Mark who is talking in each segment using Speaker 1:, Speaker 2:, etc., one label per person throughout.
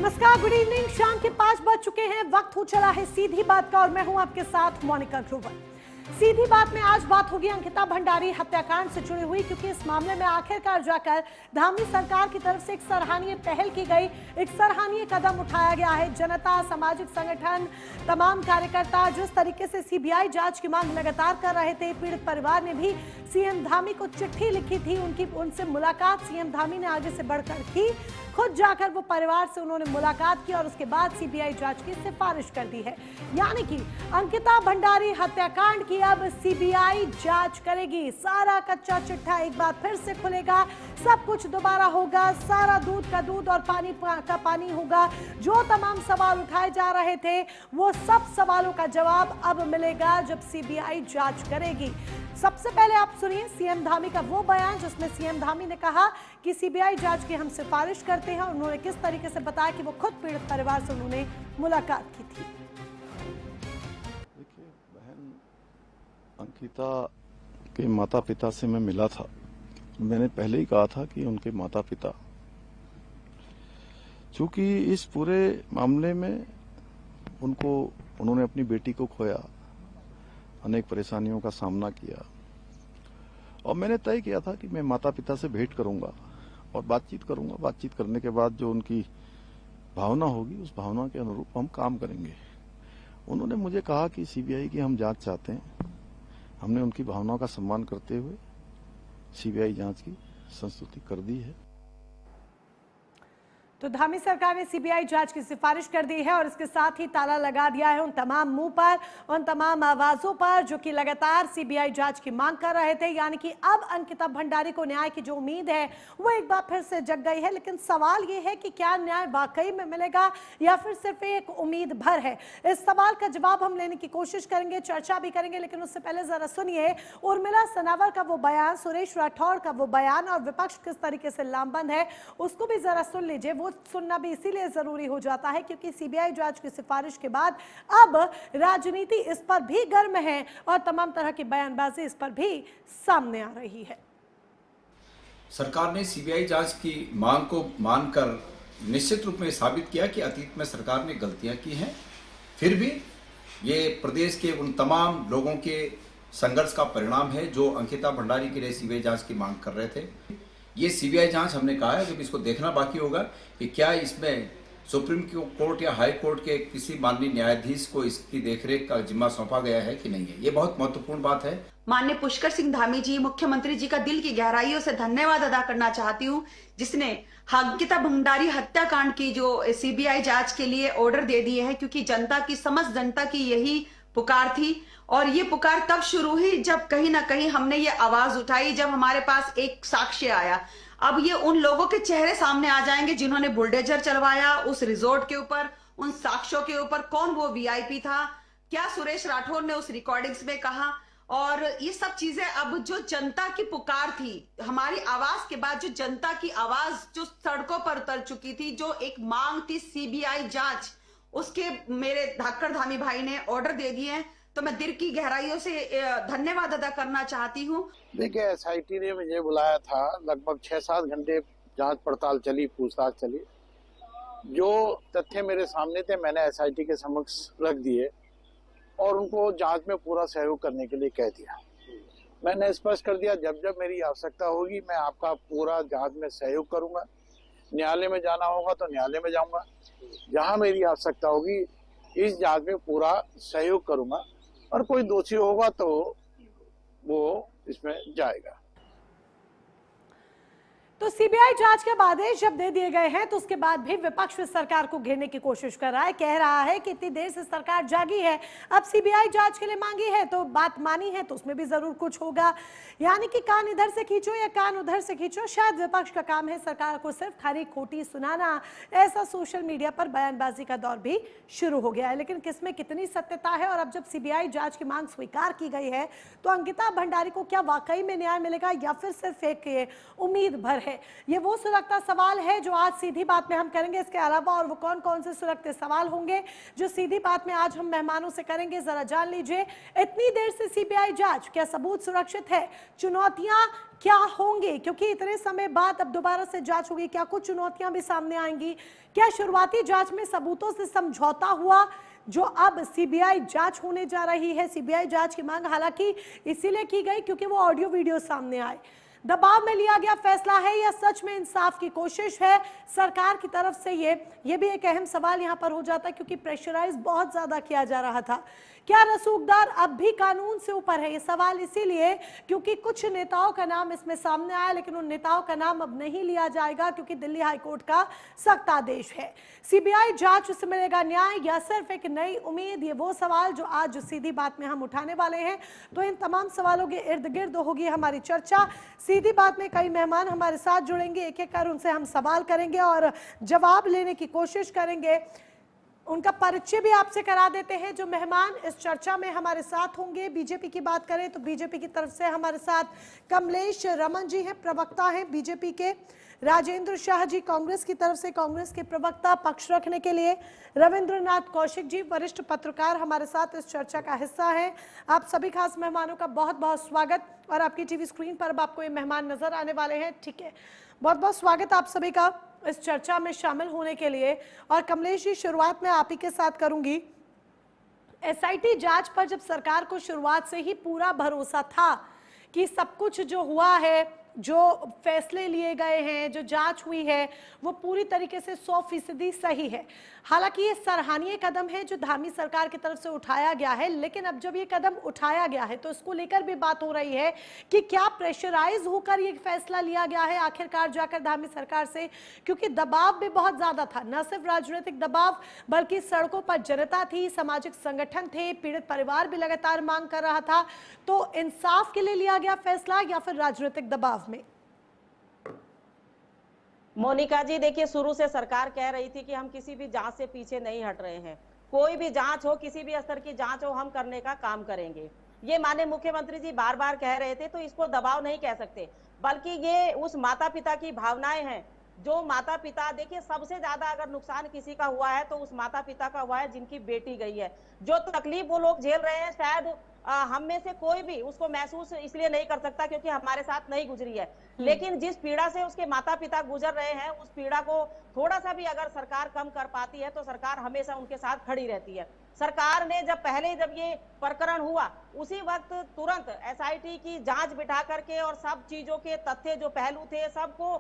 Speaker 1: नमस्कार, good evening. शाम के 5 बज चुके हैं। वक्त हो चला है सीधी बात का और मैं हूं आपके साथ मोनिका ग्रोवर। सीधी बात में आज बात होगी अंकिता भंडारी हत्याकांड से जुड़ी हुई, क्योंकि इस मामले में आखिरकार जाकर धामी सरकार की तरफ से एक सराहनीय पहल की गई, एक सराहनीय कदम उठाया गया है। जनता, सामाजिक संगठन, तमाम कार्यकर्ता जिस तरीके से सीबीआई जांच की मांग लगातार कर रहे थे, पीड़ित परिवार ने भी सीएम धामी को चिट्ठी लिखी थी। उनसे मुलाकात सीएम धामी ने आगे से बढ़कर की। खुद जाकर वो परिवार से उन्होंने मुलाकात की और उसके बाद सीबीआई जांच की सिफारिश कर दी है। यानी कि अंकिता भंडारी हत्याकांड की अब सीबीआई जांच करेगी। सारा कच्चा चिट्ठा एक बार फिर से खुलेगा, सब कुछ दोबारा होगा, सारा दूध का दूध और पानी का पानी होगा। जो तमाम सवाल उठाए जा रहे थे वो सब सवालों का जवाब अब मिलेगा जब सीबीआई जांच करेगी। सबसे पहले आप सुनिए सीएम धामी का वो बयान जिसमें सीएम धामी ने कहा कि सीबीआई जांच की हम सिफारिश करते हैं, और उन्होंने किस तरीके से बताया कि वो खुद पीड़ित परिवार से उन्होंने मुलाकात की थी।
Speaker 2: देखिए बहन अंकिता के माता पिता से मैं मिला था। मैंने पहले ही कहा था कि उनके माता पिता, चूंकि इस पूरे मामले में उन्होंने अपनी बेटी को खोया, अनेक परेशानियों का सामना किया, और मैंने तय किया था कि मैं माता पिता से भेंट करूंगा और बातचीत करूंगा। बातचीत करने के बाद जो उनकी भावना होगी उस भावना के अनुरूप हम काम करेंगे। उन्होंने मुझे कहा कि सीबीआई की हम जांच चाहते हैं। हमने उनकी भावनाओं का सम्मान करते हुए सीबीआई जांच की संस्तुति कर दी है।
Speaker 1: तो धामी सरकार ने सीबीआई जांच की सिफारिश कर दी है और इसके साथ ही ताला लगा दिया है उन तमाम मुंह पर, उन तमाम आवाजों पर जो कि लगातार सीबीआई जांच की मांग कर रहे थे। यानी कि अब अंकिता भंडारी को न्याय की जो उम्मीद है वो एक बार फिर से जग गई है। लेकिन सवाल ये है कि क्या न्याय वाकई में मिलेगा या फिर सिर्फ एक उम्मीद भर है। इस सवाल का जवाब हम लेने की कोशिश करेंगे, चर्चा भी करेंगे, लेकिन उससे पहले जरा सुनिए उर्मिला सनावर का वो बयान, सुरेश राठौड़ का वो बयान, और विपक्ष किस तरीके से लामबंद है उसको भी जरा सुन लीजिए। वो सुनना भी इसीलिए जरूरी हो जाता है क्योंकि सीबीआई जांच की सिफारिश के बाद अब राजनीति इस पर भी गर्म है और तमाम तरह की बयानबाजी इस पर भी सामने आ रही है।
Speaker 3: सरकार ने सीबीआई जांच की मांग को मानकर निश्चित रूप में साबित किया कि अतीत में सरकार ने गलतियां की हैं। फिर भी ये प्रदेश के उन तमाम लोगों के संघर्ष का परिणाम है जो अंकिता भंडारी के लिए सीबीआई जांच की मांग कर रहे थे। ये सीबीआई जांच हमने कहा है कि इसको देखना बाकी होगा कि क्या इसमें सुप्रीम कोर्ट या हाई कोर्ट के किसी माननीय न्यायाधीश को इसकी देखरेख का जिम्मा सौंपा गया है कि नहीं है। ये बहुत महत्वपूर्ण बात है।
Speaker 4: माननीय पुष्कर सिंह धामी जी, मुख्यमंत्री जी का दिल की गहराइयों से धन्यवाद अदा करना चाहती हूँ जिसने अंकिता भंडारी हत्याकांड की जो सीबीआई जांच के लिए ऑर्डर दे दिए हैं, क्योंकि जनता की, समस्त जनता की यही पुकार थी। और ये पुकार तब शुरू हुई जब कहीं ना कहीं हमने ये आवाज उठाई, जब हमारे पास एक साक्ष्य आया। अब ये उन लोगों के चेहरे सामने आ जाएंगे जिन्होंने बुलडोजर चलवाया उस रिजॉर्ट के ऊपर, उन साक्ष्यों के ऊपर, कौन वो वीआईपी था, क्या सुरेश राठौर ने उस रिकॉर्डिंग्स में कहा, और ये सब चीजें अब जो जनता की पुकार थी, हमारी आवाज के बाद जो जनता की आवाज जो सड़कों पर उतर चुकी थी, जो एक मांग थी सीबीआई जांच, उसके मेरे धाकड़ धामी भाई ने ऑर्डर दे दिए हैं। तो मैं दिल की गहराइयों से धन्यवाद अदा करना चाहती हूँ।
Speaker 5: देखिए एसआईटी ने मुझे बुलाया था, लगभग 6-7 घंटे जांच पड़ताल चली, पूछताछ चली। जो तथ्य मेरे सामने थे मैंने एसआईटी के समक्ष रख दिए और उनको जांच में पूरा सहयोग करने के लिए कह दिया। मैंने स्पष्ट कर दिया जब जब मेरी आवश्यकता होगी मैं आपका पूरा जांच में सहयोग करूंगा। न्यायालय में जाना होगा तो न्यायालय में जाऊंगा, जहां मेरी आवश्यकता होगी इस जांच में पूरा सहयोग करूंगा, और कोई दोषी होगा तो वो इसमें जाएगा।
Speaker 1: तो सीबीआई जांच के आदेश जब दे दिए गए हैं तो उसके बाद भी विपक्ष सरकार को घेरने की कोशिश कर रहा है, कह रहा है कि इतनी देर से सरकार जागी है, अब सीबीआई जांच के लिए मांगी है तो बात मानी है तो उसमें भी जरूर कुछ होगा। यानी कि कान इधर से खींचो या कान उधर से खींचो, शायद विपक्ष का काम है सरकार को सिर्फ खरी खोटी सुनाना। ऐसा सोशल मीडिया पर बयानबाजी का दौर भी शुरू हो गया है, लेकिन किसमें कितनी सत्यता है। और अब जब सीबीआई जांच की मांग स्वीकार की गई है तो अंकिता भंडारी को क्या वाकई में न्याय मिलेगा या फिर सिर्फ एक उम्मीद भर है। है? ये वो सुलगता सवाल है जो आज सीधी बात में हम करेंगे। इसके अलावा और वो कौन कौन से सुलगते सवाल होंगे जो सीधी बात में आज हम मेहमानों से करेंगे, जरा जान लीजिए। इतनी देर से सीबीआई जांच, क्या सबूत सुरक्षित है? चुनौतियां क्या होंगी क्योंकि इतने समय बाद अब दोबारा से जांच होगी? क्या कुछ चुनौतियां भी सामने आएंगी? क्या शुरुआती जांच में सबूतों से समझौता हुआ जो अब सीबीआई जांच होने जा रही है? सीबीआई जांच की मांग हालांकि इसीलिए की गई क्योंकि वो ऑडियो वीडियो सामने आए। दबाव में लिया गया फैसला है या सच में इंसाफ की कोशिश है सरकार की तरफ से? ये भी एक अहम सवाल यहां पर हो जाता है क्योंकि प्रेशराइज बहुत ज्यादा किया जा रहा था। क्या रसूखदार अब भी कानून से ऊपर है? ये सवाल इसीलिए क्योंकि कुछ नेताओं का नाम इसमें सामने आया, लेकिन उन नेताओं का नाम अब नहीं लिया जाएगा क्योंकि दिल्ली हाईकोर्ट का सख्त आदेश है। सीबीआई जांच से मिलेगा न्याय या सिर्फ एक नई उम्मीद? ये वो सवाल जो आज सीधी बात में हम उठाने वाले हैं। तो इन तमाम सवालों के इर्द गिर्द होगी हमारी चर्चा। सीधी बात में कई मेहमान हमारे साथ जुड़ेंगे, एक एक कर उनसे हम सवाल करेंगे और जवाब लेने की कोशिश करेंगे। उनका परिचय भी आपसे करा देते हैं जो मेहमान इस चर्चा में हमारे साथ होंगे। बीजेपी की बात करें तो बीजेपी की तरफ से हमारे साथ कमलेश रमन जी हैं, प्रवक्ता हैं बीजेपी के। राजेंद्र शाह जी कांग्रेस की तरफ से, कांग्रेस के प्रवक्ता पक्ष रखने के लिए। रविंद्रनाथ कौशिक जी वरिष्ठ पत्रकार हमारे साथ इस चर्चा का हिस्सा हैं। आप सभी खास मेहमानों का बहुत बहुत स्वागत। और आपकी टीवी स्क्रीन पर अब आपको ये मेहमान नजर आने वाले हैं, ठीक है? बहुत बहुत स्वागत आप सभी का इस चर्चा में शामिल होने के लिए। और कमलेश जी, शुरुआत में आप ही के साथ करूंगी। एसआईटी जांच पर जब सरकार को शुरुआत से ही पूरा भरोसा था कि सब कुछ जो हुआ है, जो फैसले लिए गए हैं, जो जांच हुई है, वो पूरी तरीके से 100% सही है। हालांकि ये सराहनीय कदम है जो धामी सरकार की तरफ से उठाया गया है, लेकिन अब जब ये कदम उठाया गया है तो इसको लेकर भी बात हो रही है कि क्या प्रेशराइज होकर ये फैसला लिया गया है आखिरकार जाकर धामी सरकार से? क्योंकि दबाव भी बहुत ज्यादा था, न सिर्फ राजनीतिक दबाव बल्कि सड़कों पर जनता थी, सामाजिक संगठन थे, पीड़ित परिवार भी लगातार मांग कर रहा था। तो इंसाफ के लिए लिया गया फैसला या फिर राजनीतिक दबाव में?
Speaker 6: मोनिका जी, देखिए, शुरू से सरकार कह रही थी कि हम किसी भी जांच से पीछे नहीं हट रहे हैं। कोई भी जांच हो, किसी भी स्तर की जांच हो, हम करने का काम करेंगे। ये माननीय मुख्यमंत्री जी बार बार कह रहे थे, तो इसको दबाव नहीं कह सकते, बल्कि ये उस माता पिता की भावनाएं हैं। जो माता पिता, देखिए, सबसे ज्यादा अगर नुकसान किसी का हुआ है तो उस माता पिता का हुआ है जिनकी बेटी गई है। जो तकलीफ वो लोग झेल रहे हैं, शायद हम में से कोई भी उसको महसूस इसलिए नहीं कर सकता क्योंकि हमारे साथ नहीं गुजरी है, लेकिन जिस पीड़ा से उसके माता पिता गुजर रहे हैं, उस पीड़ा को थोड़ा सा भी अगर सरकार कम कर पाती है तो सरकार हमेशा उनके साथ खड़ी रहती है। सरकार ने जब ये प्रकरण हुआ, उसी वक्त तुरंत एसआईटी की जांच बिठा करके और सब चीजों के तथ्य जो पहलू थे सबको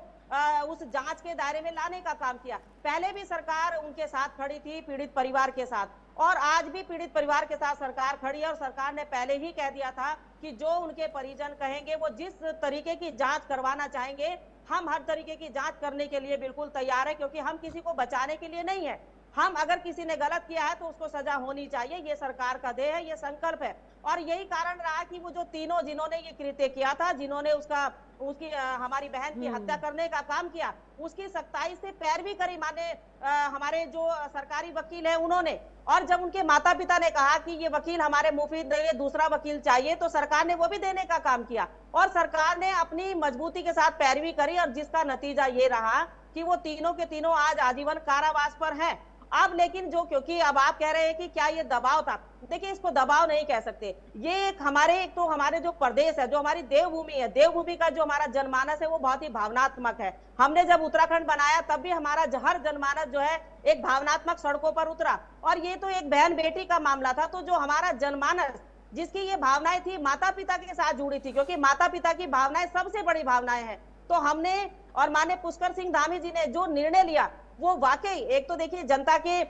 Speaker 6: उस जांच के दायरे में लाने का काम किया। पहले भी सरकार उनके साथ खड़ी थी, पीड़ित परिवार के साथ, और आज भी पीड़ित परिवार के साथ सरकार खड़ी है। और सरकार ने पहले ही कह दिया था कि जो उनके परिजन कहेंगे, वो जिस तरीके की जांच करवाना चाहेंगे, हम हर तरीके की जांच करने के लिए बिल्कुल तैयार है, क्योंकि हम किसी को बचाने के लिए नहीं है। हम अगर किसी ने गलत किया है तो उसको सजा होनी चाहिए, ये सरकार का ध्येय है, ये संकल्प है। और यही कारण रहा कि वो जो तीनों जिन्होंने ये कृत्य किया था, जिन्होंने उसकी हमारी बहन की हत्या करने का काम किया, उसकी सख्ताई से पैरवी करी माने हमारे जो सरकारी वकील है उन्होंने। और जब उनके माता पिता ने कहा कि ये वकील हमारे मुफीद नहीं है, दूसरा वकील चाहिए, तो सरकार ने वो भी देने का काम किया। और सरकार ने अपनी मजबूती के साथ पैरवी करी, और जिसका नतीजा ये रहा कि वो तीनों के तीनों आज आजीवन कारावास पर हैं। अब लेकिन क्योंकि अब आप कह रहे हैं कि क्या ये दबाव था, देखिए, इसको दबाव नहीं कह सकते। ये एक तो हमारे जो प्रदेश है, जो हमारी देवभूमि है, देवभूमि का जो हमारा जनमानस है वो बहुत ही भावनात्मक है। हमने जब उत्तराखंड बनाया तब भी हमारा हर जनमानस जो है एक भावनात्मक सड़कों पर उतरा, और ये तो एक बहन बेटी का मामला था। तो जो हमारा जनमानस, जिसकी ये भावनाएं थी, माता पिता के साथ जुड़ी थी, क्योंकि माता पिता की भावनाएं सबसे बड़ी भावनाएं हैं। तो हमने और माननीय पुष्कर सिंह धामी जी ने जो निर्णय लिया, वो वाकई, एक तो देखिए, जनता के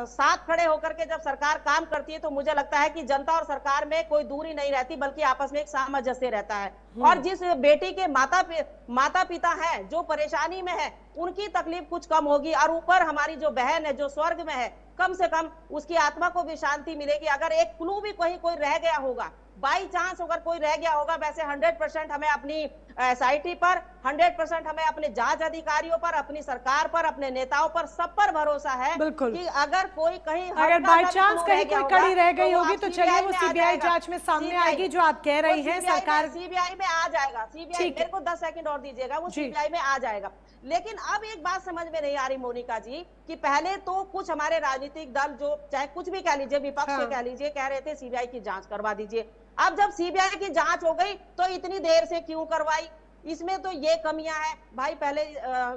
Speaker 6: साथ खड़े होकर के जब सरकार काम करती है तो मुझे लगता है कि जनता और सरकार में कोई दूरी नहीं रहती, बल्कि आपस में एक सामंजस्य रहता है। और जिस बेटी के माता पिता हैं जो परेशानी में है, उनकी तकलीफ कुछ कम होगी, और ऊपर हमारी जो बहन है जो स्वर्ग में है, कम से कम उसकी आत्मा को भी शांति मिलेगी। अगर एक क्लू भी कोई रह गया होगा बाई चांस अगर कोई रह गया होगा, वैसे 100% हमें अपनी एसआईटी पर, 100% हमें अपने जांच अधिकारियों पर, अपनी सरकार पर, अपने नेताओं पर, सब पर भरोसा है
Speaker 1: बिल्कुल।
Speaker 6: कि अगर कोई कहीं
Speaker 1: अगर बाय चांस कहीं कोई कड़ी रह गई होगी तो चलिए वो
Speaker 6: CBI
Speaker 1: सीबीआई जांच में सामने आएगी, जो आप कह रही हैं सरकार।
Speaker 6: सीबीआई में आ जाएगा, सीबीआई, मेरे को 10 सेकंड और दीजिएगा, वो सीबीआई में आ जाएगा। लेकिन अब एक बात समझ में नहीं आ रही मोनिका जी, कि पहले तो कुछ हमारे राजनीतिक दल, जो चाहे कुछ भी कह लीजिए, विपक्ष से कह लीजिए, कह रहे थे सीबीआई की जांच करवा दीजिए। अब जब सीबीआई की जांच हो गई तो इतनी देर से क्यों करवाई? इसमें तो ये कमियां हैं भाई, पहले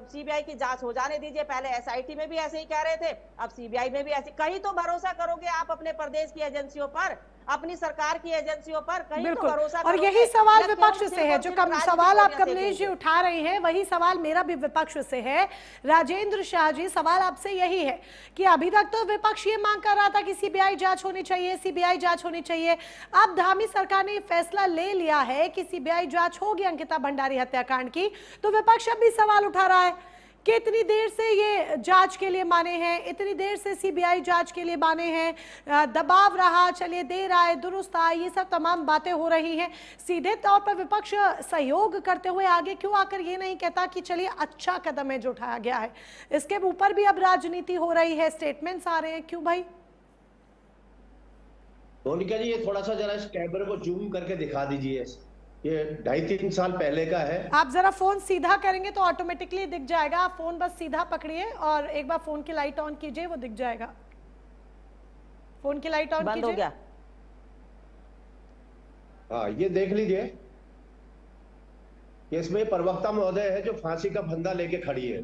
Speaker 6: सीबीआई की जांच हो जाने दीजिए। पहले एसआईटी में भी ऐसे ही कह रहे थे, अब सीबीआई में भी ऐसे। कहीं तो भरोसा करोगे आप अपने प्रदेश की एजेंसियों पर, अपनी सरकार की एजेंसियों पर, कहीं तो भरोसा
Speaker 1: और
Speaker 6: करोगे।
Speaker 1: यही सवाल
Speaker 6: या
Speaker 1: विपक्ष
Speaker 6: केवल
Speaker 1: से है, जो सवाल आप कमलेश जी उठा रहे हैं, वही सवाल मेरा भी विपक्ष से है। राजेंद्र शाह जी, सवाल आपसे यही है कि अभी तक तो विपक्ष ये मांग कर रहा था कि सीबीआई जांच होनी चाहिए, सीबीआई जांच होनी चाहिए। अब धामी सरकार ने फैसला ले लिया है कि सीबीआई जांच होगी अंकिता भंडारी हत्याकांड की, तो विपक्ष अब भी सवाल उठा रहा है कि इतनी देर से ये जांच के लिए माने हैं, इतनी देर से सीबीआई जांच के लिए माने हैं, दबाव रहा, चलिए देर आए दुरुस्त आए, ये सब तमाम बातें हो रही हैं। सीधे तौर पर विपक्ष सहयोग करते हुए आगे क्यों आकर ये नहीं कहता कि चलिए अच्छा कदम है जो उठाया गया है? इसके ऊपर भी अब राजनीति हो रही है, स्टेटमेंट्स आ रहे हैं, क्यों भाई?
Speaker 7: मोनिका जी, ये थोड़ा सा जरा इस कैमरे को जूम करके दिखा दीजिए। ये 2.5-3 साल पहले का है।
Speaker 1: आप जरा फोन सीधा करेंगे तो ऑटोमेटिकली दिख जाएगा। आप फोन बस सीधा पकड़िए और एक बार फोन की लाइट ऑन कीजिए, वो दिख जाएगा। फोन की लाइट ऑन कीजिए।
Speaker 6: बंद हो गया।
Speaker 7: हाँ, ये देख लीजिए, इसमें प्रवक्ता महोदय है जो फांसी का फंदा लेके खड़ी है।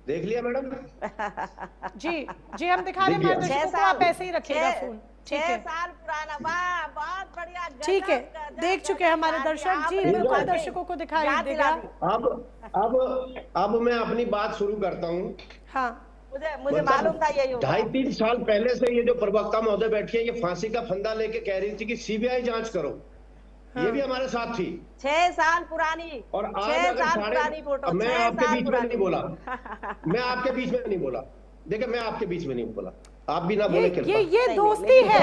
Speaker 7: देख लिया मैडम?
Speaker 1: जी जी, हम दिखा रहे हैं दर्शकों को, आप ऐसे ही रखिएगा फोन।
Speaker 6: 6 साल पुराना, वाह बहुत बढ़िया,
Speaker 1: ठीक है, देख चुके हैं हमारे दर्शक जी, बिल्कुल दर्शकों को दिखाई देगा।
Speaker 7: अब मैं अपनी बात शुरू करता हूँ।
Speaker 1: हाँ,
Speaker 6: मुझे मालूम था यही होगा।
Speaker 7: 2.5-3 साल पहले से ये जो प्रवक्ता महोदय बैठी है, ये फांसी का फंदा लेके कह रही थी कि सीबीआई जांच करो। हाँ। ये भी हमारे साथ थी।
Speaker 6: 6 साल पुरानी,
Speaker 7: और आज
Speaker 6: 6 साल पुरानी फोटो।
Speaker 7: मैं आपके बीच में नहीं बोला, मैं आपके बीच में नहीं बोला। देखिए, मैं आपके बीच में नहीं बोला, आप भी ना बोले।
Speaker 1: ये दोस्ती है,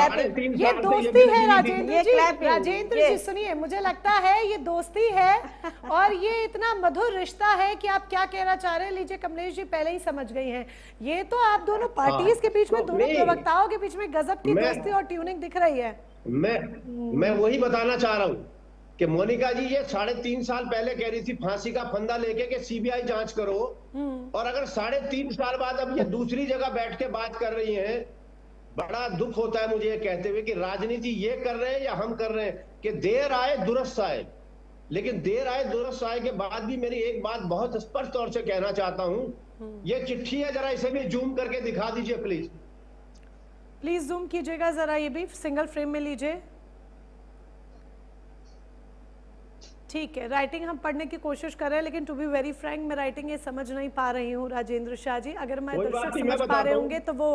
Speaker 1: ये दोस्ती है राजेंद्र जी। राजेंद्र जी सुनिए, मुझे लगता है ये दोस्ती है और ये इतना मधुर रिश्ता है कि आप क्या कहना चाह रहे हैं, लीजिए कमलेश जी पहले ही समझ गई हैं। ये तो आप दोनों पार्टीज के बीच में, दोनों प्रवक्ताओं के बीच में गजब की दोस्ती और ट्यूनिंग दिख रही है।
Speaker 7: मैं वही बताना चाह रहा हूँ कि मोनिका जी ये 3.5 साल पहले कह रही थी फांसी का फंदा लेके कि सीबीआई जांच करो, और अगर 3.5 साल बाद अब ये दूसरी जगह बैठ के बात कर रही हैं, बड़ा दुख होता है मुझे ये कहते हुए कि राजनीति ये कर रहे हैं या हम कर रहे हैं कि देर आए दुरुस्त आए। लेकिन देर आए दुरुस्त आए के बाद भी मेरी एक बात बहुत स्पष्ट तौर से कहना चाहता हूं, ये चिट्ठी है, जरा इसे भी जूम करके दिखा दीजिए प्लीज।
Speaker 1: प्लीज जूम कीजिएगा जरा, ये भी सिंगल फ्रेम में लीजिए। ठीक है, राइटिंग हम पढ़ने की कोशिश कर रहे हैं, लेकिन टू बी वेरी फ्रैंक मैं राइटिंग ये समझ नहीं पा रही हूँ राजेंद्र शाह जी। अगर मैं दर्शक समझ पा रहे होंगे तो वो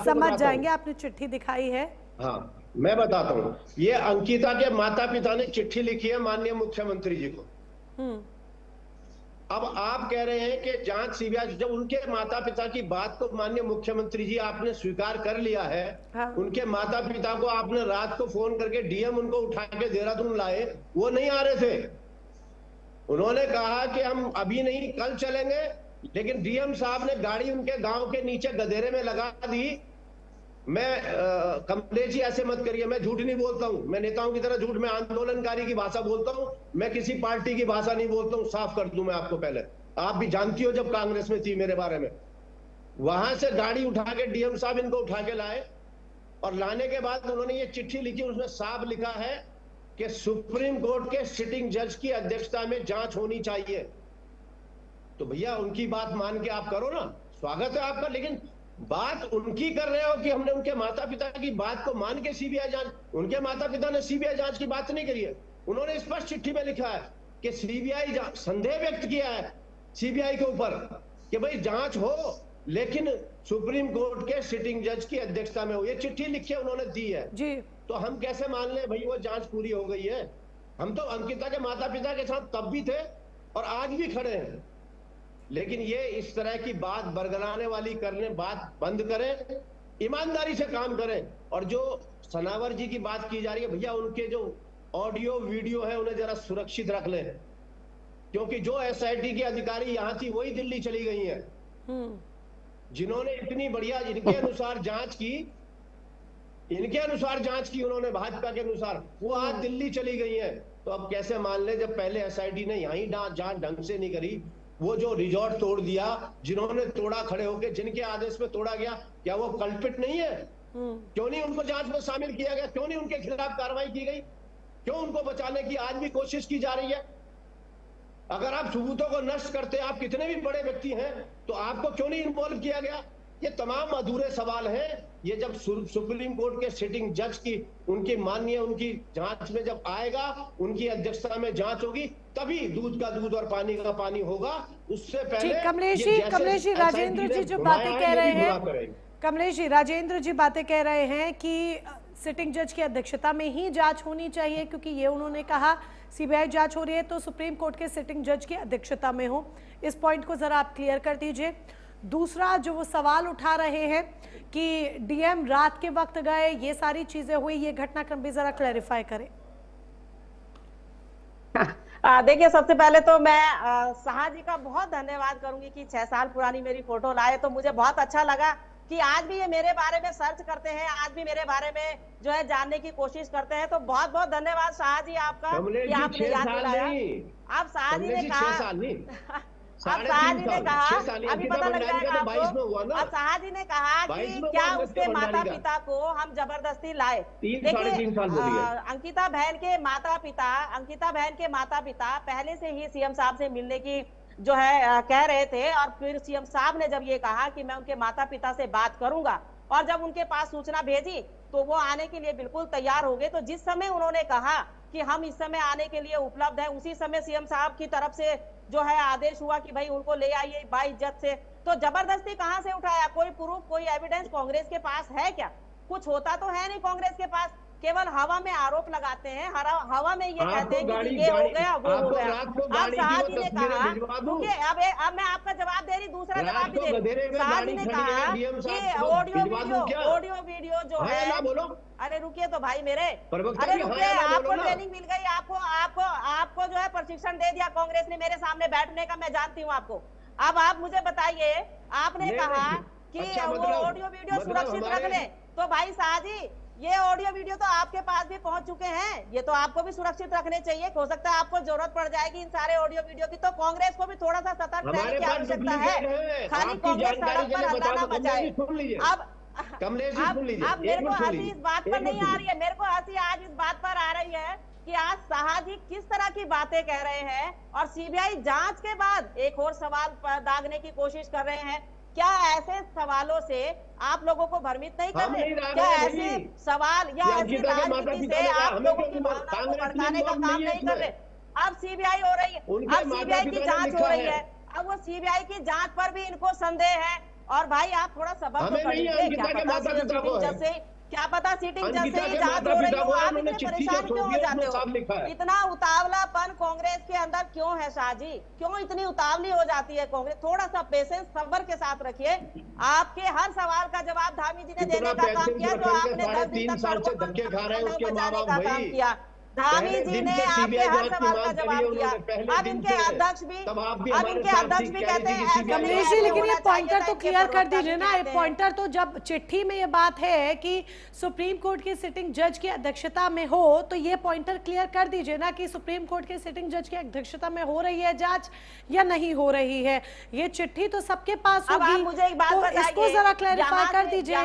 Speaker 1: समझ जाएंगे। आपने चिट्ठी दिखाई है। हाँ,
Speaker 7: मैं बताता हूँ। ये अंकिता के माता पिता ने चिट्ठी लिखी है माननीय मुख्यमंत्री जी को। अब आप कह रहे हैं कि जांच सीबीआई, जब उनके माता पिता की बात को माननीय मुख्यमंत्री जी आपने स्वीकार कर लिया है। हाँ। उनके माता पिता को आपने रात को फोन करके डीएम उनको उठा के देहरादून लाए, वो नहीं आ रहे थे। उन्होंने कहा कि हम अभी नहीं कल चलेंगे, लेकिन डीएम साहब ने गाड़ी उनके गांव के नीचे गधेरे में लगा दी। मैं कमलेश जी ऐसे मत करिए, मैं झूठ नहीं बोलता हूं, मैं नेताओं की तरह झूठ, मैं आंदोलनकारी की भाषा बोलता हूं, मैं किसी पार्टी की भाषा नहीं बोलता हूं। साफ कर दूं मैं आपको, पहले आप भी जानती हो जब कांग्रेस में थी मेरे बारे में। वहां से गाड़ी उठा के डीएम साहब इनको उठा के लाए, और लाने के बाद उन्होंने ये चिट्ठी लिखी, उसमें साफ लिखा है कि सुप्रीम कोर्ट के सिटिंग जज की अध्यक्षता में जांच होनी चाहिए। तो भैया उनकी बात मान के आप करो ना, स्वागत है आपका, लेकिन बात उनकी कर रहे हो कि हमने उनके माता पिता की बात को मान के सीबीआई जांच। उनके माता पिता ने सीबीआई जांच की बात नहीं करी है। उन्होंने स्पष्ट चिट्ठी में लिखा है कि सीबीआई संदेह व्यक्त किया है सीबीआई के ऊपर कि भाई जांच हो, लेकिन सुप्रीम कोर्ट के सिटिंग जज की अध्यक्षता में हो। ये चिट्ठी लिखी है, उन्होंने दी है जी। तो हम कैसे मान लें भाई वो जांच पूरी हो गई है? हम तो अंकिता के माता पिता के साथ तब भी थे और आज भी खड़े हैं। लेकिन ये इस तरह की बात बरगलाने वाली करने, बात बंद करें, ईमानदारी से काम करें, और जो सनावर जी की बात की जा रही है, भैया उनके जो ऑडियो वीडियो है उन्हें जरा सुरक्षित रख लें, क्योंकि जो एसआईटी के अधिकारी यहाँ थी वही दिल्ली चली गई हैं, जिन्होंने इतनी बढ़िया इनके अनुसार जांच की उन्होंने भाजपा के अनुसार, वो आज दिल्ली चली गई है। तो अब कैसे मान ले जब पहले एसआईटी ने यहीं जांच ढंग से नहीं करी, वो जो रिजॉर्ट तोड़ दिया, जिन्होंने तोड़ा खड़े होकर, जिनके आदेश में तोड़ा गया, क्या वो कल्पित नहीं है? क्यों नहीं उनको जांच में शामिल किया गया? क्यों नहीं उनके खिलाफ कार्रवाई की गई? क्यों उनको बचाने की आज भी कोशिश की जा रही है? अगर आप सबूतों को नष्ट करते, आप कितने भी बड़े व्यक्ति हैं, तो आपको क्यों नहीं इन्वॉल्व किया गया? ये तमाम अधूरे सवाल हैं। ये जब सुप्रीम कोर्ट के सिटिंग जज की उनकी जांच में जब आएगा, उनकी अध्यक्षता में जांच होगी, तभी दूध का दूध और पानी का पानी होगा। उससे पहले
Speaker 1: कमलेश जी राजेंद्र जी जो बातें कह रहे हैं, कमलेश जी राजेंद्र जी बातें कह रहे हैं कि सिटिंग जज की अध्यक्षता में ही जांच होनी चाहिए, क्योंकि ये उन्होंने कहा सीबीआई जांच हो रही है तो सुप्रीम कोर्ट के सिटिंग जज की अध्यक्षता में हो। इस पॉइंट को जरा आप क्लियर कर दीजिए। दूसरा जो वो सवाल उठा रहे हैं कि डीएम रात के वक्त गए, ये सारी चीजें हुई, ये घटनाक्रम भी जरा क्लैरिफाई करें।
Speaker 6: देखिए, सबसे पहले तो मैं शाह जी का बहुत धन्यवाद करूंगी कि 6 साल पुरानी मेरी फोटो लाए, तो मुझे बहुत अच्छा लगा कि आज भी ये मेरे बारे में सर्च करते हैं, आज भी मेरे बारे में जो है जानने की कोशिश करते हैं। तो बहुत बहुत धन्यवाद शाह जी आपका कि आपने याद दिलाया। अब शाह जी ने कहा अब शाह जी ने कहा, अभी पता लग जाएगा आपको, अब शाह जी ने कहा कि क्या उसके माता पिता को हम जबरदस्ती लाए। देखिए, अंकिता बहन के माता पिता पहले से ही सीएम साहब से मिलने की जो है कह रहे थे, और फिर सीएम साहब ने जब ये कहा कि मैं उनके माता पिता से बात करूंगा, और जब उनके पास सूचना भेजी तो वो आने के लिए बिल्कुल तैयार हो गए। तो जिस समय उन्होंने कहा कि हम इस समय आने के लिए उपलब्ध है, उसी समय सीएम साहब की तरफ से जो है आदेश हुआ कि भाई उनको ले आइए बाइज्जत से। तो जबरदस्ती कहां से उठाया? कोई प्रूफ, कोई एविडेंस कांग्रेस के पास है क्या? कुछ होता तो है नहीं कांग्रेस के पास, केवल हवा में आरोप लगाते हैं, हवा में ये कहते हैं कि ये हो गया वो हो गया। अब शाह जी ने कहा, क्योंकि अब मैं आपका जवाब दे रही, दूसरा जवाब भी दे रही। शाह जी ने कहा कि ऑडियो वीडियो जो है, अरे रुकिए तो भाई मेरे, अरे रुकिए, आपको ट्रेनिंग मिल गई, आपको जो है प्रशिक्षण दे दिया कांग्रेस ने मेरे सामने बैठने का, मैं जानती हूँ आपको। अब आप मुझे बताइए, आपने कहा कि वो ऑडियो वीडियो सुरक्षित रख ले, तो भाई शाह जी ये ऑडियो वीडियो तो आपके पास भी पहुंच चुके हैं, ये तो आपको भी सुरक्षित रखने चाहिए। हो सकता है आपको जरूरत पड़ जाएगी इन सारे ऑडियो वीडियो की, तो कांग्रेस को भी थोड़ा सा सतर्क रहने की आवश्यकता है। खाली कांग्रेस सड़क पर हंगामा मचाए। अब मेरे को हंसी इस बात पर नहीं आ रही है, मेरे को हंसी आज इस बात पर आ रही है कि आज शाह जी किस तरह की बातें कह रहे हैं, और सीबीआई जांच के बाद एक और सवाल दागने की कोशिश कर रहे हैं। क्या ऐसे सवालों से आप लोगों को भ्रमित नहीं कर रहे? क्या ऐसे सवाल या ऐसी राजनीति से आप लोगों की भावनाओं को भड़काने का काम नहीं कर रहे? अब सीबीआई हो रही है, अब सीबीआई की जांच हो रही है, अब वो सीबीआई की जांच पर भी इनको संदेह है। और भाई आप थोड़ा सब्र तो कर लीजिए, क्या पता सीटिंग जज से ही जांच हो रही हो, आप इतने परेशान क्यों हो जाते हो? इतना उतावलापन कांग्रेस के अंदर क्यों है शाह जी? क्यों इतनी उतावली हो जाती है कांग्रेस? थोड़ा सा पेशेंस, सब्र के साथ रखिए। आपके हर सवाल का जवाब धामी जी ने देने का काम किया, जो आपने 10 दिन तक बचाने का काम किया। धामी जी ने आपके हर सवाल का जवाब दिया। अब इनके अध्यक्ष भी कहते हैं।
Speaker 1: कमलेश जी, लेकिन ये पॉइंटर तो क्लियर कर दीजिए ना, ये पॉइंटर तो जब चिट्ठी में ये बात है कि सुप्रीम कोर्ट की सिटिंग जज की अध्यक्षता में हो, तो ये पॉइंटर क्लियर कर दीजिए ना कि सुप्रीम कोर्ट के सिटिंग जज की अध्यक्षता में हो रही है जांच या नहीं हो रही है। ये चिट्ठी तो सबके पास होगी,
Speaker 6: मुझे एक बात बताइए,
Speaker 1: इसको जरा क्लैरिफाई कर दीजिए।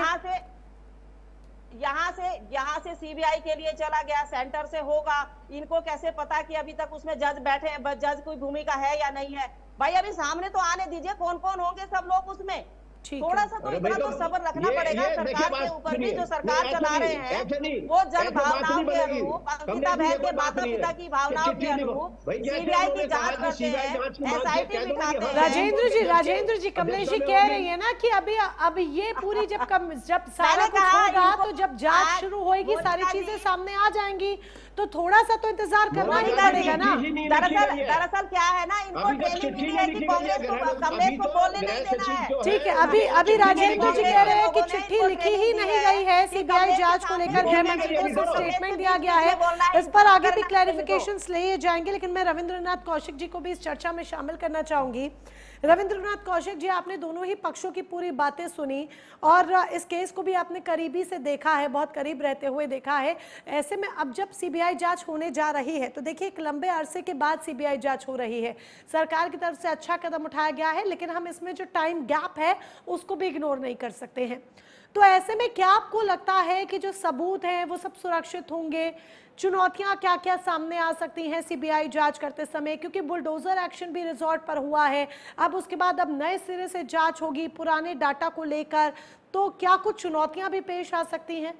Speaker 6: यहाँ से सीबीआई के लिए चला गया, सेंटर से होगा, इनको कैसे पता कि अभी तक उसमें जज बैठे हैं, जज कोई भूमिका है या नहीं है? भाई अभी सामने तो आने दीजिए, कौन कौन होंगे सब लोग उसमें। थोड़ा सा तो इतना तो सब्र रखना पड़ेगा। सरकार के ऊपर भी जो सरकार चला रहे हैं वो जन भावनाओं के अनुरूप, अंकिता बहन के माता पिता की भावनाओं के अनुरूप सीबीआई की जांच करते हैं, एसआईटी बिठाते हैं।
Speaker 1: राजेंद्र जी कमलेश जी कह रही है ना कि अभी ये पूरी जब सारा कुछ होगा, तो जब जांच शुरू होगी सारी चीजें सामने आ जाएंगी, तो थोड़ा सा तो इंतजार करना ही पड़ेगा ना।
Speaker 6: दरअसल क्या है ना, इनको ट्रेनिंग मिली है कि कांग्रेस को बोलने नहीं देना है।
Speaker 1: ठीक है, अभी राजेंद्र जी कह रहे हैं कि चिट्ठी लिखी ही नहीं गई है सीबीआई जांच को लेकर, गृह मंत्री को सिर्फ स्टेटमेंट दिया गया है। इस पर आगे भी क्लैरिफिकेशंस लिए जाएंगे, लेकिन मैं रविंद्रनाथ कौशिक जी को भी इस चर्चा में शामिल करना चाहूंगी। रविंद्रनाथ कौशिक जी, आपने दोनों ही पक्षों की पूरी बातें सुनी और इस केस को भी आपने करीबी से देखा है, बहुत करीब रहते हुए देखा है। ऐसे में अब जब सीबीआई जांच होने जा रही है तो देखिए एक लंबे अरसे के बाद सीबीआई जांच हो रही है, सरकार की तरफ से अच्छा कदम उठाया गया है, लेकिन हम इसमें जो टाइम गैप है उसको भी इग्नोर नहीं कर सकते हैं। तो ऐसे में क्या आपको लगता है कि जो सबूत हैं वो सब सुरक्षित होंगे? चुनौतियां क्या क्या सामने आ सकती हैं सीबीआई जांच करते समय, क्योंकि बुलडोजर एक्शन भी रिजॉर्ट पर हुआ है, अब उसके बाद अब नए सिरे से जांच होगी पुराने डाटा को लेकर, तो क्या कुछ चुनौतियां भी पेश आ सकती हैं?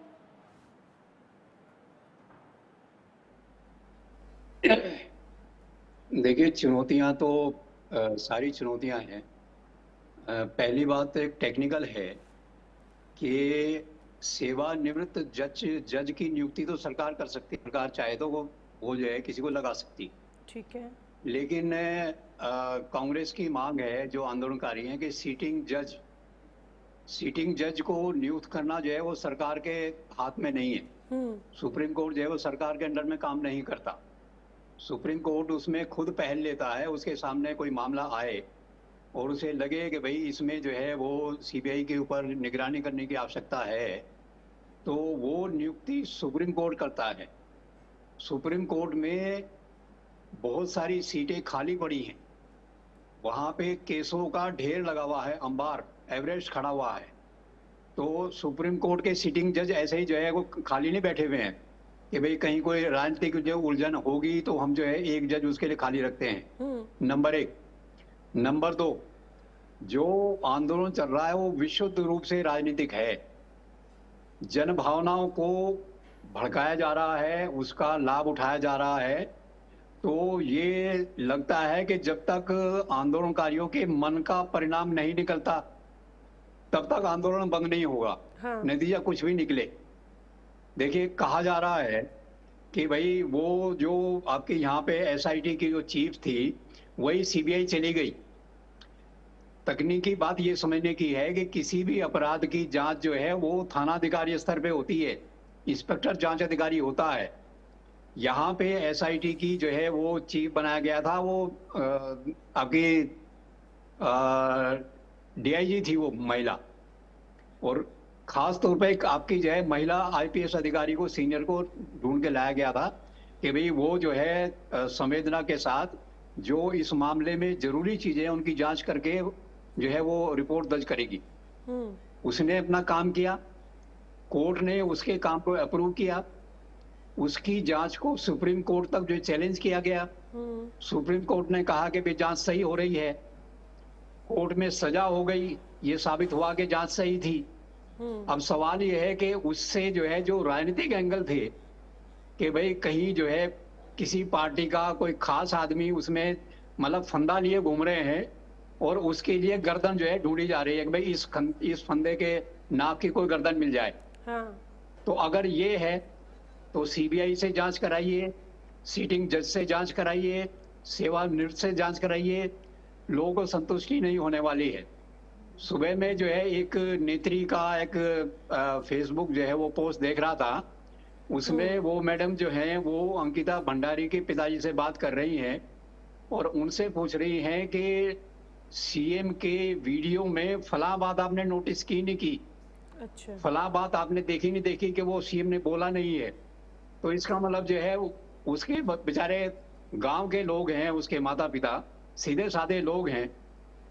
Speaker 8: देखिए, चुनौतियां तो सारी चुनौतियां हैं। पहली बात एक टेक्निकल है कि सेवानिवृत्त जज की नियुक्ति तो सरकार कर सकती है, सरकार चाहे तो वो जो है किसी को लगा सकती,
Speaker 1: ठीक है।
Speaker 8: लेकिन कांग्रेस की मांग है, जो आंदोलनकारी हैं, कि सीटिंग जज को नियुक्त करना जो है वो सरकार के हाथ में नहीं है। सुप्रीम कोर्ट जो है वो सरकार के अंडर में काम नहीं करता। सुप्रीम कोर्ट उसमें खुद पहल लेता है, उसके सामने कोई मामला आए और उसे लगे कि भाई इसमें जो है वो सीबीआई के ऊपर निगरानी करने की आवश्यकता है, तो वो नियुक्ति सुप्रीम कोर्ट करता है। सुप्रीम कोर्ट में बहुत सारी सीटें खाली पड़ी हैं, वहां पे केसों का ढेर लगा हुआ है, अंबार एवरेस्ट खड़ा हुआ है। तो सुप्रीम कोर्ट के सिटिंग जज ऐसे ही जो है वो खाली नहीं बैठे हुए हैं कि भाई कहीं कोई राजनीतिक जो उलझन होगी तो हम जो है एक जज उसके लिए खाली रखते हैं। नंबर एक। नंबर दो, जो आंदोलन चल रहा है वो विशुद्ध रूप से राजनीतिक है, जन भावनाओं को भड़काया जा रहा है, उसका लाभ उठाया जा रहा है। तो ये लगता है कि जब तक आंदोलनकारियों के मन का परिणाम नहीं निकलता तब तक आंदोलन बंद नहीं होगा। हाँ। नतीजा कुछ भी निकले। देखिए, कहा जा रहा है कि भाई वो जो आपके यहाँ पे एसआईटी की जो चीफ थी वही सीबीआई चली गई। तकनीकी बात ये समझने की है कि किसी भी अपराध की जांच जो है वो थानाधिकारी स्तर पे होती है, इंस्पेक्टर जांच अधिकारी होता है। यहाँ पे एसआईटी की जो है वो चीफ बनाया गया था, वो आपकी डीआईजी थी वो महिला, और खास तौर पे आपकी जो है महिला आईपीएस अधिकारी को, सीनियर को ढूंढ के लाया गया था कि भाई वो जो है संवेदना के साथ जो इस मामले में जरूरी चीजें उनकी जांच करके जो है वो रिपोर्ट दर्ज करेगी। उसने अपना काम किया, कोर्ट ने उसके काम को अप्रूव किया, उसकी जांच को सुप्रीम कोर्ट तक जो चैलेंज किया गया, सुप्रीम कोर्ट ने कहा कि भाई जांच सही हो रही है, कोर्ट में सजा हो गई, ये साबित हुआ कि जांच सही थी। अब सवाल ये है कि उससे जो है जो राजनीतिक एंगल थे कि भाई कहीं जो है किसी पार्टी का कोई खास आदमी उसमें मतलब फंदा लिए घूम रहे हैं और उसके लिए गर्दन जो है ढूंढी जा रही है कि भाई इस फंदे के नाप की कोई गर्दन मिल जाए। हाँ। तो अगर ये है तो सीबीआई से जांच कराइए, सीटिंग जज से जांच कराइए, सेवानिवृत्त से जांच कराइए, लोगों को संतुष्टि नहीं होने वाली है। सुबह में जो है एक नेत्री का एक फेसबुक जो है वो पोस्ट देख रहा था, उसमें वो मैडम जो है वो अंकिता भंडारी के पिताजी से बात कर रही हैं और उनसे पूछ रही हैं कि सीएम के वीडियो में फलां बात आपने नोटिस की नहीं की, अच्छा, फलां बात आपने देखी नहीं देखी कि वो सीएम ने बोला नहीं है। तो इसका मतलब जो है उसके बेचारे गांव के लोग हैं, उसके माता पिता सीधे साधे लोग हैं,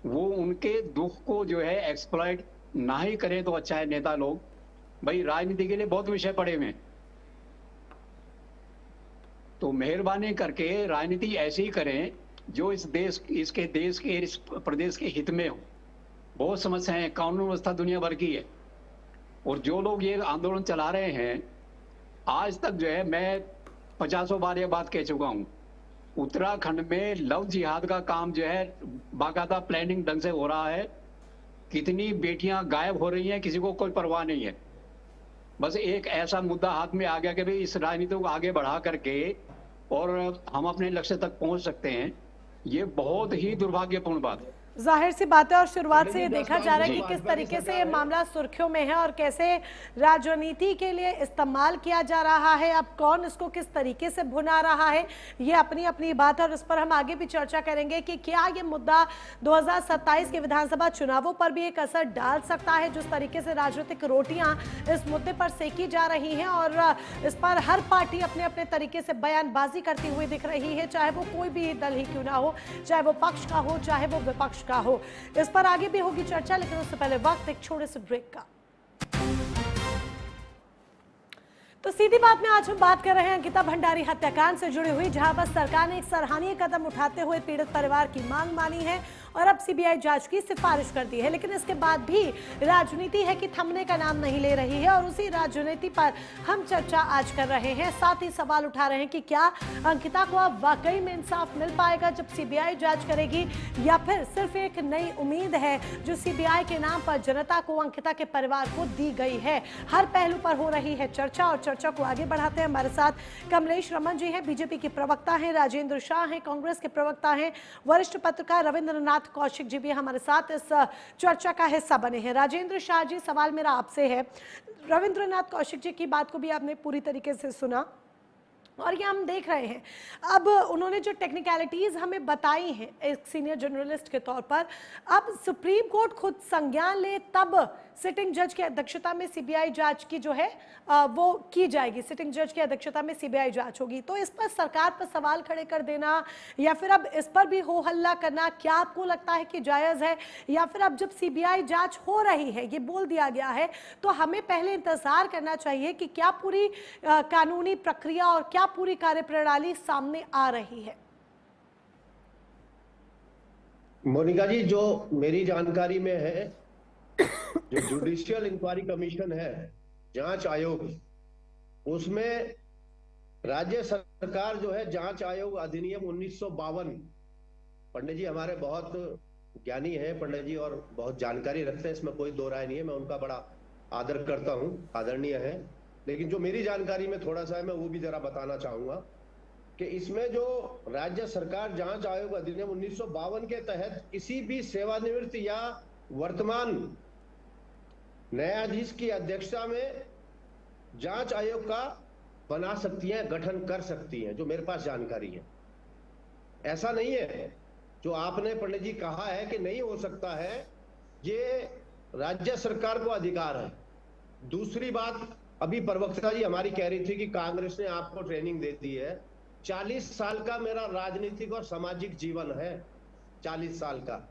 Speaker 8: वो उनके दुख को जो है एक्सप्लॉइट ना ही करें तो अच्छा है। नेता लोग भाई राजनीति के लिए बहुत विषय पड़े हुए हैं, तो मेहरबानी करके राजनीति ऐसी करें जो इस प्रदेश के हित में हो। बहुत समस्याएं हैं, कानून व्यवस्था दुनिया भर की है, और जो लोग ये आंदोलन चला रहे हैं, आज तक जो है मैं 50 बार ये बात कह चुका हूं, उत्तराखंड में लव जिहाद का काम जो है बाकायदा प्लानिंग ढंग से हो रहा है। कितनी बेटियां गायब हो रही हैं, किसी को कोई परवाह नहीं है। बस एक ऐसा मुद्दा हाथ में आ गया कि भाई इस राजनीति को आगे बढ़ा करके और हम अपने लक्ष्य तक पहुंच सकते हैं। ये बहुत ही दुर्भाग्यपूर्ण बात है।
Speaker 1: जाहिर सी बात है और शुरुआत से ये देखा जा रहा है कि किस तरीके से ये मामला सुर्खियों में है और कैसे राजनीति के लिए इस्तेमाल किया जा रहा है। अब कौन इसको किस तरीके से भुना रहा है, ये अपनी अपनी बात है और इस पर हम आगे भी चर्चा करेंगे कि क्या ये मुद्दा 2027 के विधानसभा चुनावों पर भी एक असर डाल सकता है। जिस तरीके से राजनीतिक रोटियां इस मुद्दे पर सेकी जा रही हैं और इस पर हर पार्टी अपने अपने तरीके से बयानबाजी करती हुई दिख रही है, चाहे वो कोई भी दल ही क्यों ना हो, चाहे वो पक्ष का हो चाहे वो विपक्ष का हो। इस पर आगे भी होगी चर्चा, लेकिन उससे पहले वक्त एक छोटे से ब्रेक का। तो सीधी बात में आज हम बात कर रहे हैं अंकिता भंडारी हत्याकांड से जुड़ी हुई, जहां बस सरकार ने एक सराहनीय कदम उठाते हुए पीड़ित परिवार की मांग मानी है और अब सीबीआई जांच की सिफारिश कर दी है। लेकिन इसके बाद भी राजनीति है कि थमने का नाम नहीं ले रही है और उसी राजनीति पर हम चर्चा आज कर रहे हैं। साथ ही सवाल उठा रहे हैं कि क्या अंकिता को अब वाकई में इंसाफ मिल पाएगा जब सीबीआई जांच करेगी, या फिर सिर्फ एक नई उम्मीद है जो सीबीआई के नाम पर जनता को, अंकिता के परिवार को दी गई है। हर पहलू पर हो रही है चर्चा और चर्चा को आगे बढ़ाते हैं। हमारे साथ कमलेश रमन जी हैं, बीजेपी के प्रवक्ता हैं, राजेंद्र शाह हैं, कांग्रेस के प्रवक्ता हैं, वरिष्ठ पत्रकार रविंद्रनाथ कौशिक जी भी हमारे साथ इस चर्चा का हिस्सा बने हैं। राजेंद्र शाह जी, सवाल मेरा आपसे है, रविंद्रनाथ कौशिक जी की बात को भी आपने पूरी तरीके से सुना और ये हम देख रहे हैं, अब उन्होंने जो टेक्निकलिटीज हमें बताई हैं एक सीनियर जर्नलिस्ट के तौर पर, अब सुप्रीम कोर्ट खुद संज्ञान ले तब सिटिंग जज की अध्यक्षता में सीबीआई जांच की जो है वो की जाएगी, सिटिंग जज की अध्यक्षता में सीबीआई जांच होगी। तो इस पर सरकार पर सवाल खड़े कर देना या फिर अब इस पर भी हो हल्ला करना, क्या आपको लगता है कि जायज है, या फिर अब जब सीबीआई जांच हो रही है, ये बोल दिया गया है, तो हमें पहले इंतजार करना चाहिए कि क्या पूरी कानूनी प्रक्रिया और क्या पूरी कार्यप्रणाली सामने आ रही है?
Speaker 7: मोनिका जी, जो मेरी जानकारी में है, जो जुडिशियल इंक्वायरी कमीशन है, जांच आयोग, उसमें राज्य सरकार जो है जांच आयोग अधिनियम 1952, पंडित जी हमारे बहुत ज्ञानी हैं पंडित जी और बहुत जानकारी रखते हैं, इसमें कोई दो राय नहीं है, मैं उनका बड़ा आदर करता हूं, आदरणीय है। लेकिन जो मेरी जानकारी में थोड़ा सा है, मैं वो भी जरा बताना चाहूंगा कि इसमें जो राज्य सरकार जांच आयोग अधिनियम 1952 के तहत किसी भी सेवानिवृत्त या वर्तमान न्यायाधीश की अध्यक्षता में जांच आयोग का बना सकती है, गठन कर सकती है, जो मेरे पास जानकारी है। ऐसा नहीं है जो आपने पंडित जी कहा है कि नहीं हो सकता है, ये राज्य सरकार को अधिकार है। दूसरी बात, अभी प्रवक्ता जी हमारी कह रही थी कि कांग्रेस ने आपको ट्रेनिंग दे दी है। 40 साल का मेरा राजनीतिक और सामाजिक जीवन है, 40 साल का।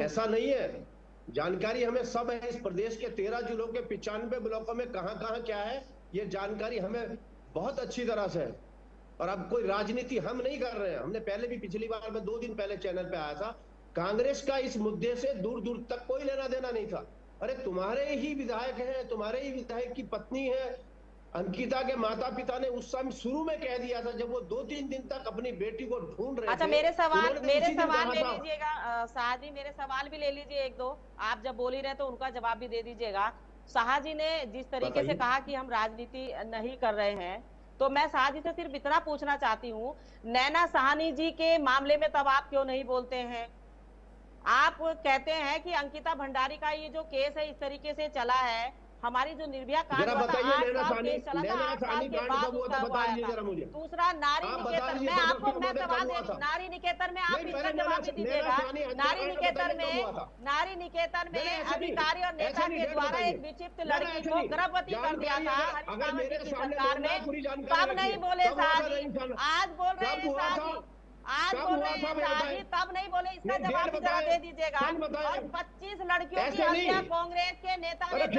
Speaker 7: ऐसा नहीं है, जानकारी हमें सब है। इस प्रदेश के 13 जिलों के 95 ब्लॉकों में कहां क्या है, ये जानकारी हमें बहुत अच्छी तरह से है। और अब कोई राजनीति हम नहीं कर रहे हैं। हमने पहले भी, पिछली बार मैं 2 दिन पहले चैनल पे आया था, कांग्रेस का इस मुद्दे से दूर दूर तक कोई लेना देना नहीं था। अरे तुम्हारे ही विधायक हैं, तुम्हारे ही विधायक की पत्नी है, अंकिता के माता पिता ने उस समय शुरू में कह दिया था, जब वो 2-3 दिन तक अपनी बेटी को ढूंढ रहे थे।
Speaker 6: अच्छा, मेरे सवाल ले लीजिएगा शाह जी, मेरे सवाल भी ले लीजिए एक दो। आप जब बोल ही रहे तो उनका जवाब भी दे दीजिएगा। शाह जी ने जिस तरीके से कहा कि हम राजनीति नहीं कर रहे हैं, तो मैं शाह जी से सिर्फ इतना पूछना चाहती हूँ, नैना साहनी जी के मामले में तब आप क्यों नहीं बोलते हैं? आप कहते हैं कि अंकिता भंडारी का ये जो केस है इस तरीके से चला है, हमारी जो निर्भया कांड हुआ था, 8 साल केस चला था, 8 साल के बाद उसका हुआ था। दूसरा नारी निकेतन में, आपको मैं सवाल दे, नारी निकेतन में आप इसका जवाब भी दीजिएगा। नारी निकेतन में अधिकारी और नेता के द्वारा एक विक्षिप्त लड़की को गर्भवती कर दिया था हरीश रावत की सरकार में, तब नहीं बोले शाह जी, आज बोल रहे हैं शाह जी, आज बोल रहे हैं शाह जी, तब नहीं बोले, इसका जवाब भी जरा दे दीजिएगा। और 25 लड़कियों की हत्या कांग्रेस के नेता ने की,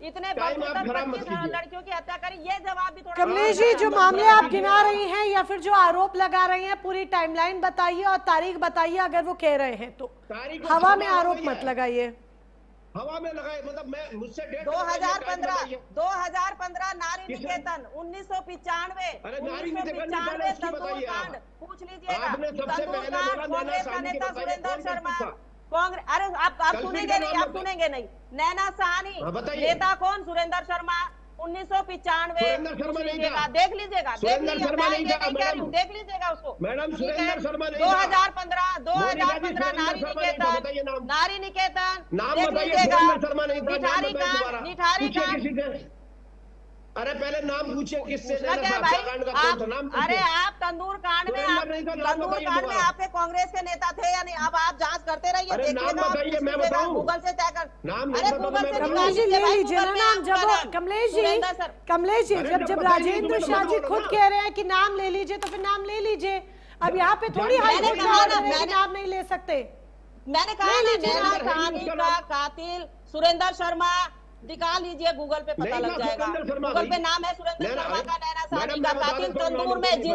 Speaker 6: इतने 25 लड़कियों की हत्या करी, ये जवाब भी थोड़ा।
Speaker 1: कमलेश जी, जो मामले आप गिना रही हैं या फिर जो आरोप लगा रही हैं, पूरी टाइमलाइन बताइए और तारीख बताइए, अगर वो कह रहे हैं तो। हवा में आरोप मत लगाइए।
Speaker 7: हवा में लगाए, मतलब मैं मुझसे
Speaker 6: 2015 नारी निकेतन, 1995 तंदूर कांड, पूछ लीजिएगा। कांग्रेस का नेता सुरेंद्र शर्मा, कांग्रेस, अरे आप सुनेंगे नहीं, आप सुनेंगे नहीं। नैना साहनी, नेता कौन? सुरेंद्र शर्मा,
Speaker 7: सुरेंद्र शर्मा नहीं था।
Speaker 6: देख लीजिएगा,
Speaker 7: सुरेंद्र शर्मा नहीं था मैडम,
Speaker 6: देख लीजिएगा उसको
Speaker 7: मैडम सुरेंद्र शर्मा नहीं
Speaker 6: 2015 नारी निकेतन
Speaker 7: नाम
Speaker 6: देख
Speaker 7: बताइए।
Speaker 6: लीजिएगा।
Speaker 7: सुरेंद्र शर्मा नहीं था, नाम
Speaker 6: निठारी
Speaker 7: बताइए दोबारा।
Speaker 6: निठारी
Speaker 7: पूछिए किसी से। अरे पहले नाम पूछिए किससे
Speaker 6: क्या
Speaker 7: देना था,
Speaker 6: भाई
Speaker 7: हत्याकांड का कौन था, नाम
Speaker 6: अरे
Speaker 7: पूछिए।
Speaker 6: आप तंदूर कांड में
Speaker 7: सुरेंद्र नहीं था, नाम
Speaker 6: तंदूर
Speaker 7: बताइए
Speaker 6: कांड में
Speaker 7: दोबारा।
Speaker 6: आपके कांग्रेस के नेता थे या नहीं? अब आप जांच करते रहिए,
Speaker 7: अरे
Speaker 6: देखिएगा
Speaker 7: नाम
Speaker 6: आप
Speaker 7: बताइए,
Speaker 6: किस
Speaker 7: मैं
Speaker 6: लीजिएगा,
Speaker 7: बताऊं?
Speaker 6: गूगल से तय कर।
Speaker 7: नाम नहीं
Speaker 6: अरे
Speaker 7: पता तो
Speaker 6: गूगल
Speaker 7: मैं
Speaker 6: से
Speaker 7: बताऊं।
Speaker 1: कमलेश जी ले
Speaker 6: भाई,
Speaker 1: लीजिए ना
Speaker 6: गूगल में
Speaker 1: नाम।
Speaker 6: आपका
Speaker 1: जब
Speaker 6: नाम।
Speaker 1: कमलेश जी
Speaker 6: सुरेंद्र सर।
Speaker 1: कमलेश जी
Speaker 7: अरे
Speaker 1: जब
Speaker 7: जब
Speaker 1: राजेंद्र
Speaker 7: बताइए,
Speaker 1: शाह जी
Speaker 7: तो
Speaker 1: खुद
Speaker 7: बोलो
Speaker 1: कह रहे हैं कि नाम ले लीजिए तो फिर नाम ले लीजिए। अब यहाँ पे थोड़ी हाई
Speaker 6: मैंने
Speaker 1: कोर्ट
Speaker 6: कहा
Speaker 1: में
Speaker 6: ना,
Speaker 1: ऑर्डर है कि
Speaker 6: मैंने-
Speaker 1: नाम नहीं ले सकते।
Speaker 6: मैंने कहा
Speaker 1: नहीं
Speaker 6: ना,
Speaker 1: लीजिए,
Speaker 6: नैना
Speaker 7: सुरेंद्र है
Speaker 6: कहानी
Speaker 7: उसका
Speaker 6: का
Speaker 7: नाम।
Speaker 6: कातिल सुरेंद्र शर्मा निकाल लीजिए, गूगल पे पता
Speaker 7: नहीं
Speaker 6: लग
Speaker 7: था
Speaker 6: जाएगा।
Speaker 7: सुरेंद्र शर्मा
Speaker 6: गूगल पे
Speaker 7: भाई।
Speaker 6: नाम है सुरेंद्र
Speaker 7: नैना-
Speaker 6: शर्मा का। नैना शाह जी
Speaker 7: मैडम,
Speaker 6: का
Speaker 7: मैं बता
Speaker 6: कातिल
Speaker 7: देता हूँ,
Speaker 6: तंदूर
Speaker 7: नाम
Speaker 6: में
Speaker 7: नहीं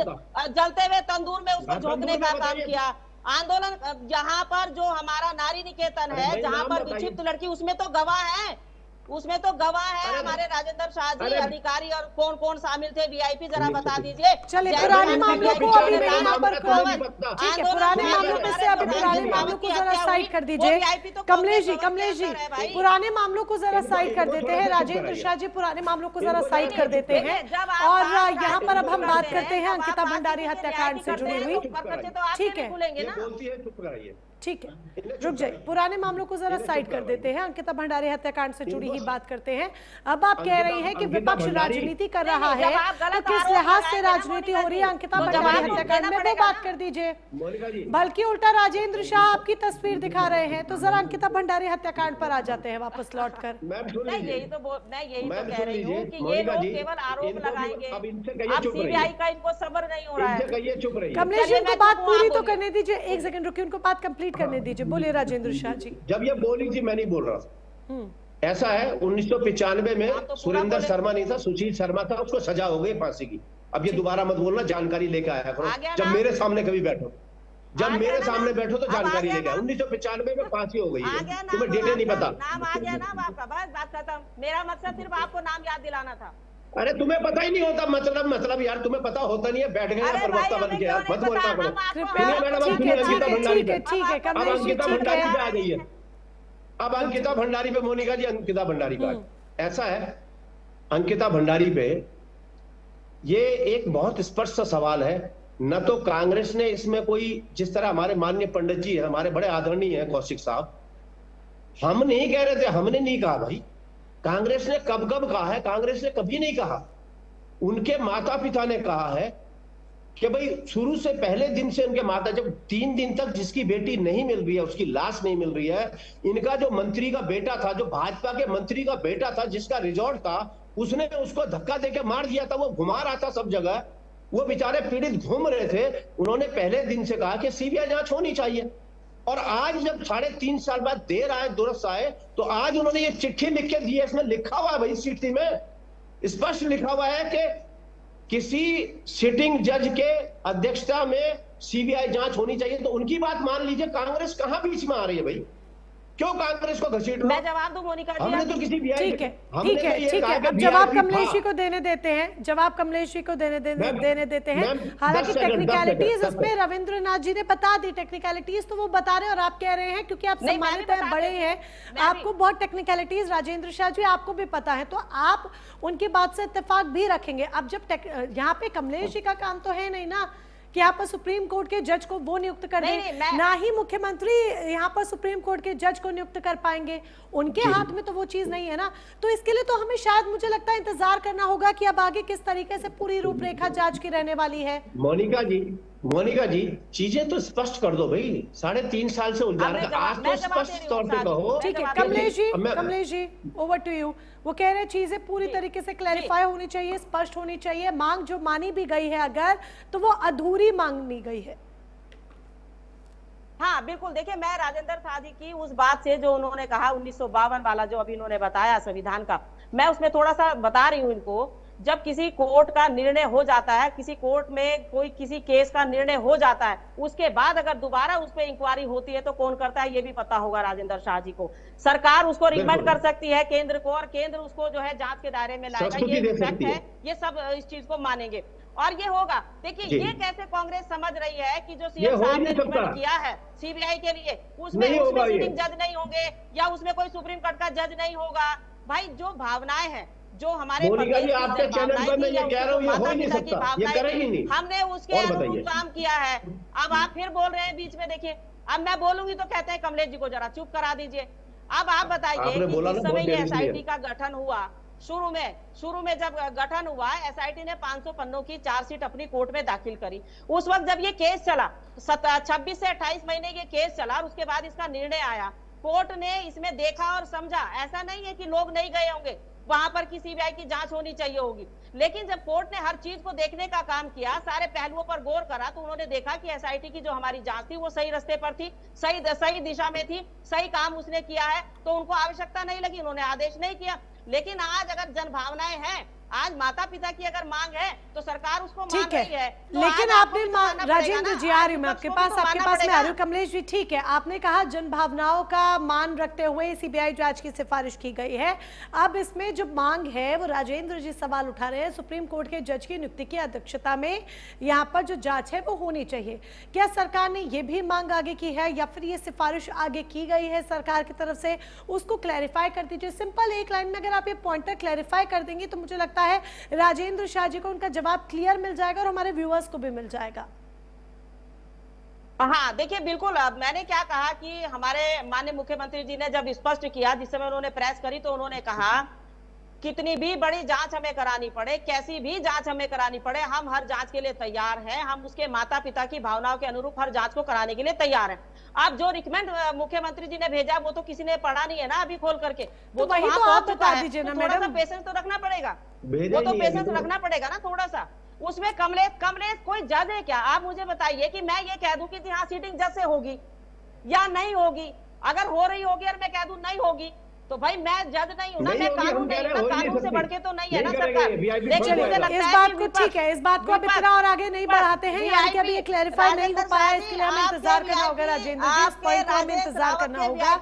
Speaker 6: जलते हुए तंदूर में उसको
Speaker 7: हाँ, तंदूर
Speaker 6: झोंकने
Speaker 7: में
Speaker 6: का काम
Speaker 7: बताइए।
Speaker 6: किया। आंदोलन जहाँ पर जो हमारा नारी निकेतन
Speaker 7: अरे
Speaker 6: है,
Speaker 7: भाई,
Speaker 6: जहाँ
Speaker 7: नाम
Speaker 6: पर
Speaker 7: बताइए।
Speaker 6: विक्षिप्त लड़की, उसमें तो गवाह है, उसमें तो गवाह है
Speaker 7: अरे
Speaker 6: हमारे राजेंद्र शाह जी,
Speaker 7: अरे
Speaker 6: अधिकारी और कौन कौन शामिल थे, वीआईपी, जरा बता दीजिए।
Speaker 1: चलिए,
Speaker 6: जैसे
Speaker 1: पुराने
Speaker 6: हम
Speaker 1: मामलों को
Speaker 6: VIP
Speaker 1: अभी
Speaker 6: के
Speaker 1: यहाँ पर
Speaker 6: आंदोलन
Speaker 1: ठीक है,
Speaker 6: में
Speaker 1: पुराने
Speaker 6: हमारे
Speaker 1: मामलों पे से अभी
Speaker 6: जो
Speaker 1: पुराने
Speaker 6: है
Speaker 1: मामलों को
Speaker 6: हत्या
Speaker 1: जरा
Speaker 6: हुई,
Speaker 1: साइड कर
Speaker 6: वो
Speaker 1: दीजिए।
Speaker 6: VIP तो
Speaker 1: कमलेश जी
Speaker 6: कांग्रेस है भाई।
Speaker 1: पुराने मामलों को जरा
Speaker 7: इनको-
Speaker 1: साइड कर
Speaker 7: इनको
Speaker 1: देते
Speaker 7: थोड़ा
Speaker 1: हैं।
Speaker 7: सा चुप
Speaker 1: राजेंद्र
Speaker 7: कराइए।
Speaker 1: शाह जी पुराने मामलों को जरा
Speaker 7: इनको
Speaker 1: साइड
Speaker 7: नहीं,
Speaker 1: कर देते
Speaker 6: देखिए,
Speaker 1: हैं।
Speaker 6: जब आप
Speaker 1: और
Speaker 6: बात
Speaker 1: यहाँ पर अब हम बात करते हैं
Speaker 6: जब
Speaker 1: अंकिता
Speaker 6: आप
Speaker 1: भंडारी
Speaker 6: बात
Speaker 1: हत्याकांड से
Speaker 6: करते
Speaker 1: जुड़ी
Speaker 6: हैं,
Speaker 1: हुई।
Speaker 6: तो बच्चे तो आपसे
Speaker 1: ठीक
Speaker 6: भी
Speaker 1: है।
Speaker 6: खुलेंगे
Speaker 7: ये
Speaker 6: ना।
Speaker 7: बोलती है चुप कराइए।
Speaker 1: ठीक है,
Speaker 7: इन्हें
Speaker 1: रुक
Speaker 7: चुप
Speaker 1: जाइए।
Speaker 7: कराइए।
Speaker 1: पुराने मामलों को जरा
Speaker 7: इन्हें
Speaker 1: साइड
Speaker 7: चुप
Speaker 1: कर
Speaker 7: करवाइए।
Speaker 1: देते हैं। अंकिता भंडारी हत्याकांड से जुड़ी ही
Speaker 7: इनको-
Speaker 1: बात करते हैं। अब आप कह रही हैं कि
Speaker 7: अंकिता
Speaker 1: विपक्ष
Speaker 7: भंडारी-
Speaker 1: राजनीति कर
Speaker 6: नहीं,
Speaker 1: रहा
Speaker 6: नहीं,
Speaker 1: है,
Speaker 6: जब आप
Speaker 1: तो
Speaker 6: गलत
Speaker 1: किस
Speaker 6: आरोप
Speaker 1: लिहाज से
Speaker 6: लगाएंगे ना
Speaker 1: राजनीति
Speaker 6: मोनिका
Speaker 1: हो रही
Speaker 6: जी,
Speaker 1: है अंकिता
Speaker 6: तो
Speaker 1: भंडारी
Speaker 6: जवाब तो
Speaker 1: हत्याकांड
Speaker 6: देना
Speaker 1: में, वो
Speaker 6: पड़ेगा
Speaker 1: बात
Speaker 6: ना।
Speaker 1: कर दीजिए।
Speaker 7: मोनिका जी
Speaker 1: बल्कि उल्टा राजेंद्र शाह आपकी तस्वीर दिखा रहे हैं, तो जरा अंकिता भंडारी हत्याकांड पर आ जाते हैं वापस लौट कर।
Speaker 7: मैम सुन
Speaker 6: नहीं,
Speaker 7: लीजिए।
Speaker 6: यही तो मैं यही तो
Speaker 7: मैम,
Speaker 6: कह
Speaker 7: सुन
Speaker 6: रही हूँ
Speaker 7: लीजिए,
Speaker 6: कि ये
Speaker 7: मोनिका
Speaker 6: लोग
Speaker 7: जी,
Speaker 6: केवल आरोप
Speaker 7: इनको भी-
Speaker 6: लगाएंगे।
Speaker 7: अब इनसे कहिए
Speaker 6: अब
Speaker 7: चुप रहिए।
Speaker 6: सीबीआई का इनको सब्र नहीं हो रहा
Speaker 7: इनसे
Speaker 6: है।
Speaker 7: कहिए चुप रहिए।
Speaker 1: कमलेश जी
Speaker 6: चलिए,
Speaker 1: उनको
Speaker 6: मैं
Speaker 1: बात
Speaker 6: चुप हूँ,
Speaker 1: पूरी
Speaker 6: आप
Speaker 1: तो
Speaker 6: बोलिए।
Speaker 1: करने दीजिए, एक सेकंड रुकिए, उनको बात कंप्लीट करने दीजिए। बोलिए राजेंद्र शाह जी।
Speaker 7: जब ये बोली थी मैं नहीं बोल रहा था। ऐसा है 1995 में
Speaker 6: आप तो पूरा
Speaker 7: सुरेंद्र
Speaker 6: बोले।
Speaker 7: शर्मा नहीं था, सुशील शर्मा था, उसको सजा हो गई फांसी की। अब ये दोबारा मत बोलना, जानकारी लेके आया करो
Speaker 6: आ गया
Speaker 7: जब
Speaker 6: ना?
Speaker 7: मेरे सामने कभी बैठो। जब
Speaker 6: आ गया
Speaker 7: मेरे
Speaker 6: ना?
Speaker 7: सामने बैठो तो
Speaker 6: अब आ
Speaker 7: जानकारी
Speaker 6: गया
Speaker 7: लेके आओ।
Speaker 6: ना?
Speaker 7: 1995 में फांसी हो गई
Speaker 6: आ
Speaker 7: है,
Speaker 6: गया नाम
Speaker 7: तुम्हें डेटे नहीं
Speaker 6: आपका,
Speaker 7: पता।
Speaker 6: नाम आ गया नाम आपका, बस बात खत्म। मेरा मकसद सिर्फ आपको नाम याद दिलाना था।
Speaker 7: अरे तुम्हें पता ही नहीं होता मतलब यार, तुम्हें पता होता नहीं है, बैठ गए
Speaker 6: अरे
Speaker 7: प्रवक्ता
Speaker 6: भाई,
Speaker 7: बन के
Speaker 6: हमें
Speaker 7: यार,
Speaker 6: क्यों
Speaker 7: मत
Speaker 6: नहीं
Speaker 7: बोलना
Speaker 6: पता?
Speaker 7: करो।
Speaker 6: हम आपको-
Speaker 7: सुनिए मैडम, अब
Speaker 1: ठीक
Speaker 7: सुनिए
Speaker 1: है,
Speaker 7: अंकिता
Speaker 1: ठीक है,
Speaker 7: भंडारी
Speaker 1: ठीक है,
Speaker 7: पे।
Speaker 1: ठीक है,
Speaker 7: अब
Speaker 1: कमलेश जी
Speaker 7: अंकिता
Speaker 1: ठीक
Speaker 7: भंडारी
Speaker 1: है।
Speaker 7: पे आ जाइए। अब अंकिता भंडारी पे, मोनिका जी, अंकिता भंडारी का ऐसा है, अंकिता भंडारी पे ये एक बहुत स्पष्ट सा सवाल है। न तो कांग्रेस ने इसमें कोई, जिस तरह हमारे माननीय पंडित जी है, हमारे बड़े आदरणीय हैं कौशिक साहब, हम नहीं कह रहे थे, हमने नहीं कहा भाई। कांग्रेस ने कब कब कहा है? कांग्रेस ने कभी नहीं कहा। उनके माता पिता ने कहा है कि भाई शुरू से पहले दिन से उनके माता, जब 3 दिन तक जिसकी बेटी नहीं मिल रही है, उसकी लाश नहीं मिल रही है, इनका जो मंत्री का बेटा था, जो भाजपा के मंत्री का बेटा था, जिसका रिजॉर्ट था, उसने उसको धक्का देके मार दिया था। वो घुमा रहा था सब जगह, वो बेचारे पीड़ित घूम रहे थे। उन्होंने पहले दिन से कहा कि सीबीआई जांच होनी चाहिए। और आज जब 3.5 साल बाद देर आए दुरुस्त आए, तो आज उन्होंने ये चिट्ठी लिख के दी है। इसमें लिखा हुआ है भाई, इस चिट्ठी में स्पष्ट लिखा हुआ है कि किसी सिटिंग जज के अध्यक्षता में सीबीआई जांच होनी चाहिए। तो उनकी बात मान लीजिए, कांग्रेस कहां बीच में आ रही है भाई? क्यों कांग्रेस को घसीट रहे
Speaker 6: मैं
Speaker 7: हो?
Speaker 6: जवाब दूं मोनिका जी?
Speaker 7: हमने तो किसी
Speaker 1: ठीक है,
Speaker 7: हमने
Speaker 1: ठीक
Speaker 7: तो
Speaker 1: है,
Speaker 7: ये
Speaker 1: ठीक
Speaker 7: कहा
Speaker 1: है।
Speaker 7: कि
Speaker 1: अब जवाब
Speaker 7: VIP
Speaker 1: कमलेश जी
Speaker 7: था।
Speaker 1: को देने देते हैं, जवाब कमलेश जी को देने
Speaker 7: मैम,
Speaker 1: देते हैं।
Speaker 7: मैम,
Speaker 1: हालांकि
Speaker 7: 10 सेकंड, 10
Speaker 1: टेक्निकलिटीज
Speaker 7: सेकंड,
Speaker 1: उसमें रविंद्रनाथ जी ने बता दी, टेक्निकलिटीज तो वो बता रहे हैं, और आप कह रहे हैं क्योंकि आप
Speaker 6: नहीं, मैं भी
Speaker 1: सम्मानित हैं,
Speaker 6: बता
Speaker 1: बड़े
Speaker 6: देती
Speaker 1: हैं,
Speaker 6: हूँ। मैं
Speaker 1: आपको बहुत टेक्निकलिटीज, राजेंद्र शाह जी आपको भी पता है, तो आप उनकी बात से इत्तेफाक भी रखेंगे। अब जब यहाँ पे कमलेश जी का काम तो है नहीं ना कि यहाँ पर सुप्रीम कोर्ट के जज को वो नियुक्त कर
Speaker 6: नहीं,
Speaker 1: दें,
Speaker 6: मैं-
Speaker 1: ना ही मुख्यमंत्री यहाँ पर सुप्रीम कोर्ट के जज को नियुक्त कर पाएंगे, उनके हाथ में तो वो चीज नहीं है ना। तो इसके लिए तो हमें शायद, मुझे लगता है, इंतजार करना होगा कि अब आगे किस तरीके से पूरी रूपरेखा जांच की रहने वाली है।
Speaker 7: मोनिका जी चीजें तो स्पष्ट कर दो भाई। 3.5 साल से उलझा रखा, आज तो स्पष्ट तौर पे कहो।
Speaker 1: ठीक है,
Speaker 6: जवाब दे
Speaker 1: Kamlesh ji over to you. वो कह रहे चीजें पूरी तरीके से क्लैरिफाई होनी चाहिए, स्पष्ट होनी चाहिए। मांग जो मानी भी गई है अगर, तो वो अधूरी मांगनी गई है।
Speaker 6: हाँ बिल्कुल, देखिए मैं राजेंद्र शाह जी की उस बात से जो उन्होंने कहा 1952 वाला जो अभी उन्होंने बताया संविधान का, मैं उसमें थोड़ा सा बता रही हूँ इनको। जब किसी कोर्ट का निर्णय हो जाता है, किसी कोर्ट में कोई किसी केस का निर्णय हो जाता है, उसके बाद अगर दोबारा उस पर इंक्वायरी होती है तो कौन करता है ये भी पता होगा राजेंद्र शाह जी को। सरकार उसको रिकमेंड कर सकती है केंद्र को, और केंद्र उसको जो है जांच के दायरे में लाएगा, ये फैक्ट है, ये सब इस चीज को मानेंगे और ये होगा। देखिए ये कैसे कांग्रेस समझ रही है कि जो सीएम साहब ने रिकमेंड किया है सीबीआई के लिए, उसमें सिटिंग जज नहीं होंगे या उसमें कोई सुप्रीम कोर्ट का जज नहीं होगा। भाई जो भावनाएं हैं, जो हमारे
Speaker 7: मोनिका जी, आपके चैनल पर मैं ये कह रहा हूँ, ये हो ही नहीं सकता, ये करेगी नहीं।
Speaker 6: हमने उसके अनुरूप काम किया है। अब आप फिर बोल रहे हैं बीच में, देखिए अब मैं बोलूंगी तो कहते हैं कमलेश जी को जरा चुप करा दीजिए। अब आप बताइए कि जिस समय ये एसआईटी का गठन हुआ, शुरू में जब गठन हुआ, एसआईटी ने 500 पन्नों की चार्जशीट अपनी कोर्ट में दाखिल करी। उस वक्त जब ये केस चला, 26 से 28 महीने ये केस चला और उसके बाद इसका निर्णय आया, कोर्ट ने इसमें देखा और समझा। ऐसा नहीं है कि लोग नहीं गए होंगे वहां पर, की सीबीआई की जांच होनी चाहिए होगी, लेकिन जब कोर्ट ने हर चीज को देखने का काम किया, सारे पहलुओं पर गौर करा, तो उन्होंने देखा कि एसआईटी की जो हमारी जांच थी वो सही रास्ते पर थी, सही दिशा में थी, सही काम उसने किया है, तो उनको आवश्यकता नहीं लगी, उन्होंने आदेश नहीं किया। लेकिन आज अगर जनभावनाएं हैं, आज माता पिता की अगर मांग है तो सरकार उसको मान रही है। तो
Speaker 1: लेकिन आपने राजेंद्र जी, आ रही हूँ मैं आपके पास में आ रही हूँ। कमलेश जी, ठीक है, आपने कहा जन भावनाओं का मान रखते हुए सीबीआई जांच की सिफारिश की गई है। अब इसमें जो मांग है वो राजेंद्र जी सवाल उठा रहे हैं, सुप्रीम कोर्ट के जज की नियुक्ति की अध्यक्षता में यहाँ पर जो जांच है वो होनी चाहिए। क्या सरकार ने ये भी मांग आगे की है या फिर ये सिफारिश आगे की गई है सरकार की तरफ से? उसको क्लैरिफाई कर दीजिए। सिंपल एक लाइन में अगर आप ये पॉइंटर क्लैरिफाई कर देंगे तो मुझे लगता है राजेंद्र शाह जी को उनका जवाब क्लियर मिल जाएगा और हमारे व्यूअर्स को भी मिल जाएगा।
Speaker 6: हाँ देखिए, बिल्कुल। अब मैंने क्या कहा कि हमारे माननीय मुख्यमंत्री जी ने जब स्पष्ट किया, जिस समय उन्होंने प्रेस करी, तो उन्होंने कहा कितनी भी बड़ी जांच हमें करानी पड़े, कैसी भी जांच हमें करानी पड़े, हम हर जांच के लिए तैयार हैं, हम उसके माता पिता की भावनाओं के अनुरूप हर जांच को कराने के लिए तैयार हैं। अब जो रिकमेंड मुख्यमंत्री जी ने भेजा वो तो किसी ने पढ़ा नहीं है ना अभी खोल करके, वो तो वहां आप बता दीजिए ना मैडम। पेशेंस तो रखना पड़ेगा, वो तो पेशेंस रखना पड़ेगा ना थोड़ा सा। उसमें कमलेश कोई जज है क्या? आप मुझे बताइए कि मैं ये कह दूं कि हाँ सीटिंग जज से होगी या नहीं होगी। अगर हो रही होगी और मैं कह दूं नहीं होगी, तो भाई मैं जज नहीं हूं ना, मैं कानून नहीं हूं ना, कानून से बढ़ के तो नहीं है ना सरकार। देखिए मुझे लगता
Speaker 1: इस बात को, ठीक है, इस बात को अब इतना और आगे नहीं बढ़ाते हैं, यानी कि अभी ये क्लैरिफाई नहीं हो पाया, इसके लिए हमें इंतजार करना होगा। राजेंद्र जी, इस पॉइंट को हमें इंतजार करना होगा।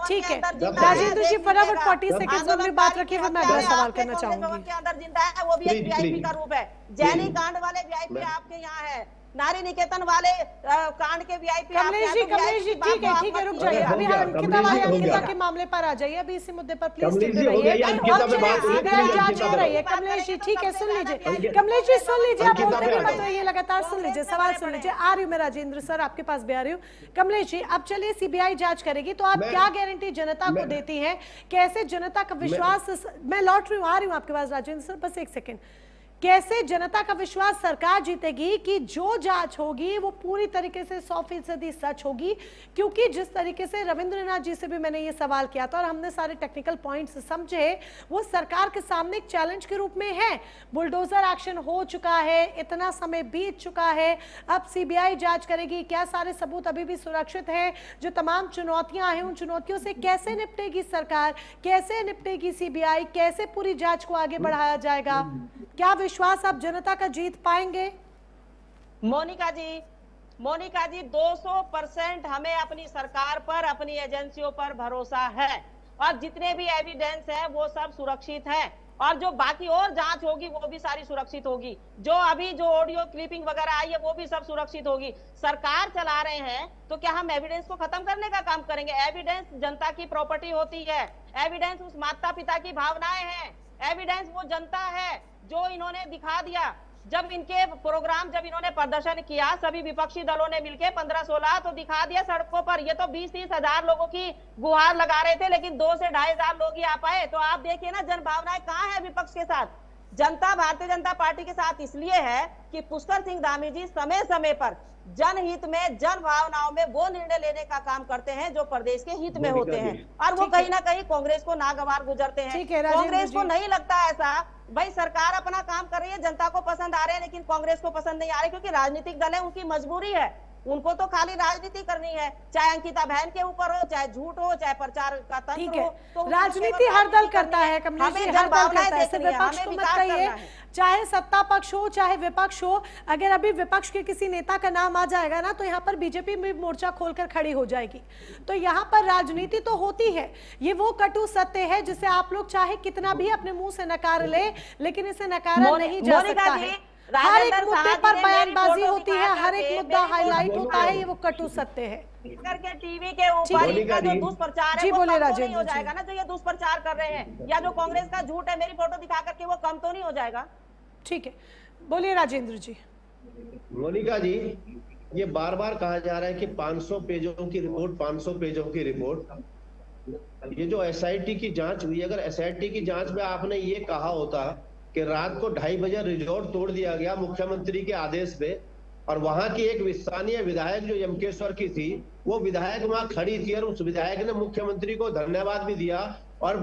Speaker 1: ठीक है राजेंद्र जी, फटाफट 40 सेकंड्स में अपनी बात रखिए, फिर मैं अगला सवाल करना चाहूंगी।
Speaker 6: के अंदर जिंदा है वो भी एक वीआईपी का रूप है। जैनी कांड वाले वीआईपी आपके यहाँ है, नारी निकेतन वाले कांड के वीआईपी।
Speaker 1: कमलेश जी ठीक है, रुक जाइए, अभी अंकिता के मामले पर आ जाइए, अभी इसी मुद्दे पर प्लीज टिके रहिए। जांच हो रही है कमलेश जी, ठीक है, सुन लीजिए कमलेश जी, सुन लीजिए, आप बोलते भी मत रहिए, लगातार सुन लीजिए, सवाल सुन लीजिए। आ रही हूँ मैं राजेंद्र सर, आपके पास भी आ रही हूँ। कमलेश जी, अब चलिए सीबीआई जांच करेगी तो आप क्या गारंटी जनता को देती हैं? कैसे जनता का विश्वास, मैं लौट रही हूँ, आ रही हूँ आपके पास राजेंद्र सर, बस एक सेकेंड। कैसे जनता का विश्वास सरकार जीतेगी कि जो जांच होगी वो पूरी तरीके से 100% सच होगी? क्योंकि जिस तरीके से रविंद्रनाथ जी से भी मैंने ये सवाल किया था और हमने सारे टेक्निकल पॉइंट्स समझे, वो सरकार के सामने एक चैलेंज के रूप में है। बुलडोजर एक्शन हो चुका है, इतना समय बीत चुका है, अब सीबीआई जांच करेगी, क्या सारे सबूत अभी भी सुरक्षित हैं? जो तमाम चुनौतियां हैं, उन चुनौतियों से कैसे निपटेगी सरकार, कैसे निपटेगी सीबीआई, कैसे पूरी जांच को आगे बढ़ाया जाएगा? क्या विश्वास आप जनता का जीत पाएंगे?
Speaker 6: मोनिका जी 200% हमें अपनी सरकार पर, अपनी एजेंसियों पर भरोसा है, और जितने भी एविडेंस है वो सब सुरक्षित है, और जो बाकी और जांच होगी वो भी सारी सुरक्षित होगी। जो अभी जो ऑडियो क्लिपिंग वगैरह आई है वो भी सब सुरक्षित होगी। सरकार चला रहे हैं तो क्या हम एविडेंस को खत्म करने का काम करेंगे? एविडेंस जनता की प्रॉपर्टी होती है, एविडेंस उस माता पिता की भावनाएं हैं, एविडेंस वो जनता है जो इन्होंने दिखा दिया। जब इनके प्रोग्राम, जब इन्होंने प्रदर्शन किया सभी विपक्षी दलों ने मिलकर 15-16, तो दिखा दिया सड़कों पर। ये तो 20-30 हजार लोगों की गुहार लगा रहे थे, लेकिन 2 से 2,500 लोग ही आ पाए। तो आप देखिए ना जन भावनाएं कहाँ है विपक्ष के साथ। जनता भारतीय जनता पार्टी के साथ इसलिए है कि पुष्कर सिंह धामी जी समय समय पर जनहित में, जन भावनाओं में वो निर्णय लेने का काम करते हैं जो प्रदेश के हित में होते हैं, और वो कहीं ना कहीं कांग्रेस को नागवार गुजरते हैं। कांग्रेस को नहीं लगता ऐसा, भाई सरकार अपना काम कर रही है, जनता को पसंद आ रहे हैं, लेकिन कांग्रेस को पसंद नहीं आ रहे, क्योंकि राजनीतिक दल है, उनकी मजबूरी है, उनको तो खाली राजनीति करनी है, चाहे अंकिता बहन के ऊपर हो, चाहे झूठ हो, चाहे प्रचार का तंत्र हो। तो
Speaker 1: राजनीति हर दल करता है कमलेश जी, हर दल करता है, सिर्फ विपक्ष को मत कहिए, चाहे सत्ता पक्ष हो चाहे विपक्ष हो। अगर अभी विपक्ष के किसी नेता का नाम आ जाएगा ना तो यहाँ पर बीजेपी में मोर्चा खोलकर खड़ी हो जाएगी। तो यहाँ पर राजनीति तो होती है, ये वो कटु सत्य है जिसे आप लोग चाहे कितना भी अपने मुंह से नकार ले, लेकिन इसे नकारा नहीं जा सकता है। हर एक मुद्दे पर बयानबाजी होती है, हर एक मुद्दा हाईलाइट होता है, ये वो कटु सत्य है।
Speaker 6: करके टीवी के ऊपर इनका जो दुष्प्रचार है
Speaker 1: जी,
Speaker 6: वो
Speaker 1: बोलिए
Speaker 6: कम तो नहीं
Speaker 1: राजेंद्र
Speaker 6: हो
Speaker 1: जी।
Speaker 6: जाएगा ना, जो ये दुष्प्रचार कर रहे हैं या जो कांग्रेस का झूठ है मेरी फोटो दिखा करके, वो कम तो नहीं हो जाएगा?
Speaker 1: ठीक है, बोलिए राजेंद्र जी।
Speaker 7: मोनिका जी, ये बार बार कहा जा रहा है कि 500 पेजों की रिपोर्ट, 500 पेजों की रिपोर्ट। ये जो एसआईटी की जांच हुई, अगर एसआईटी की जांच में आपने ये कहा होता कि रात को 2:30 बजे रिजॉर्ट तोड़ दिया गया मुख्यमंत्री के आदेश पे, और वहां की एक स्थानीय विधायक जो यमकेश्वर की थी, वो विधायक वहां खड़ी थी और उस विधायक ने मुख्यमंत्री को धन्यवाद भी दिया, और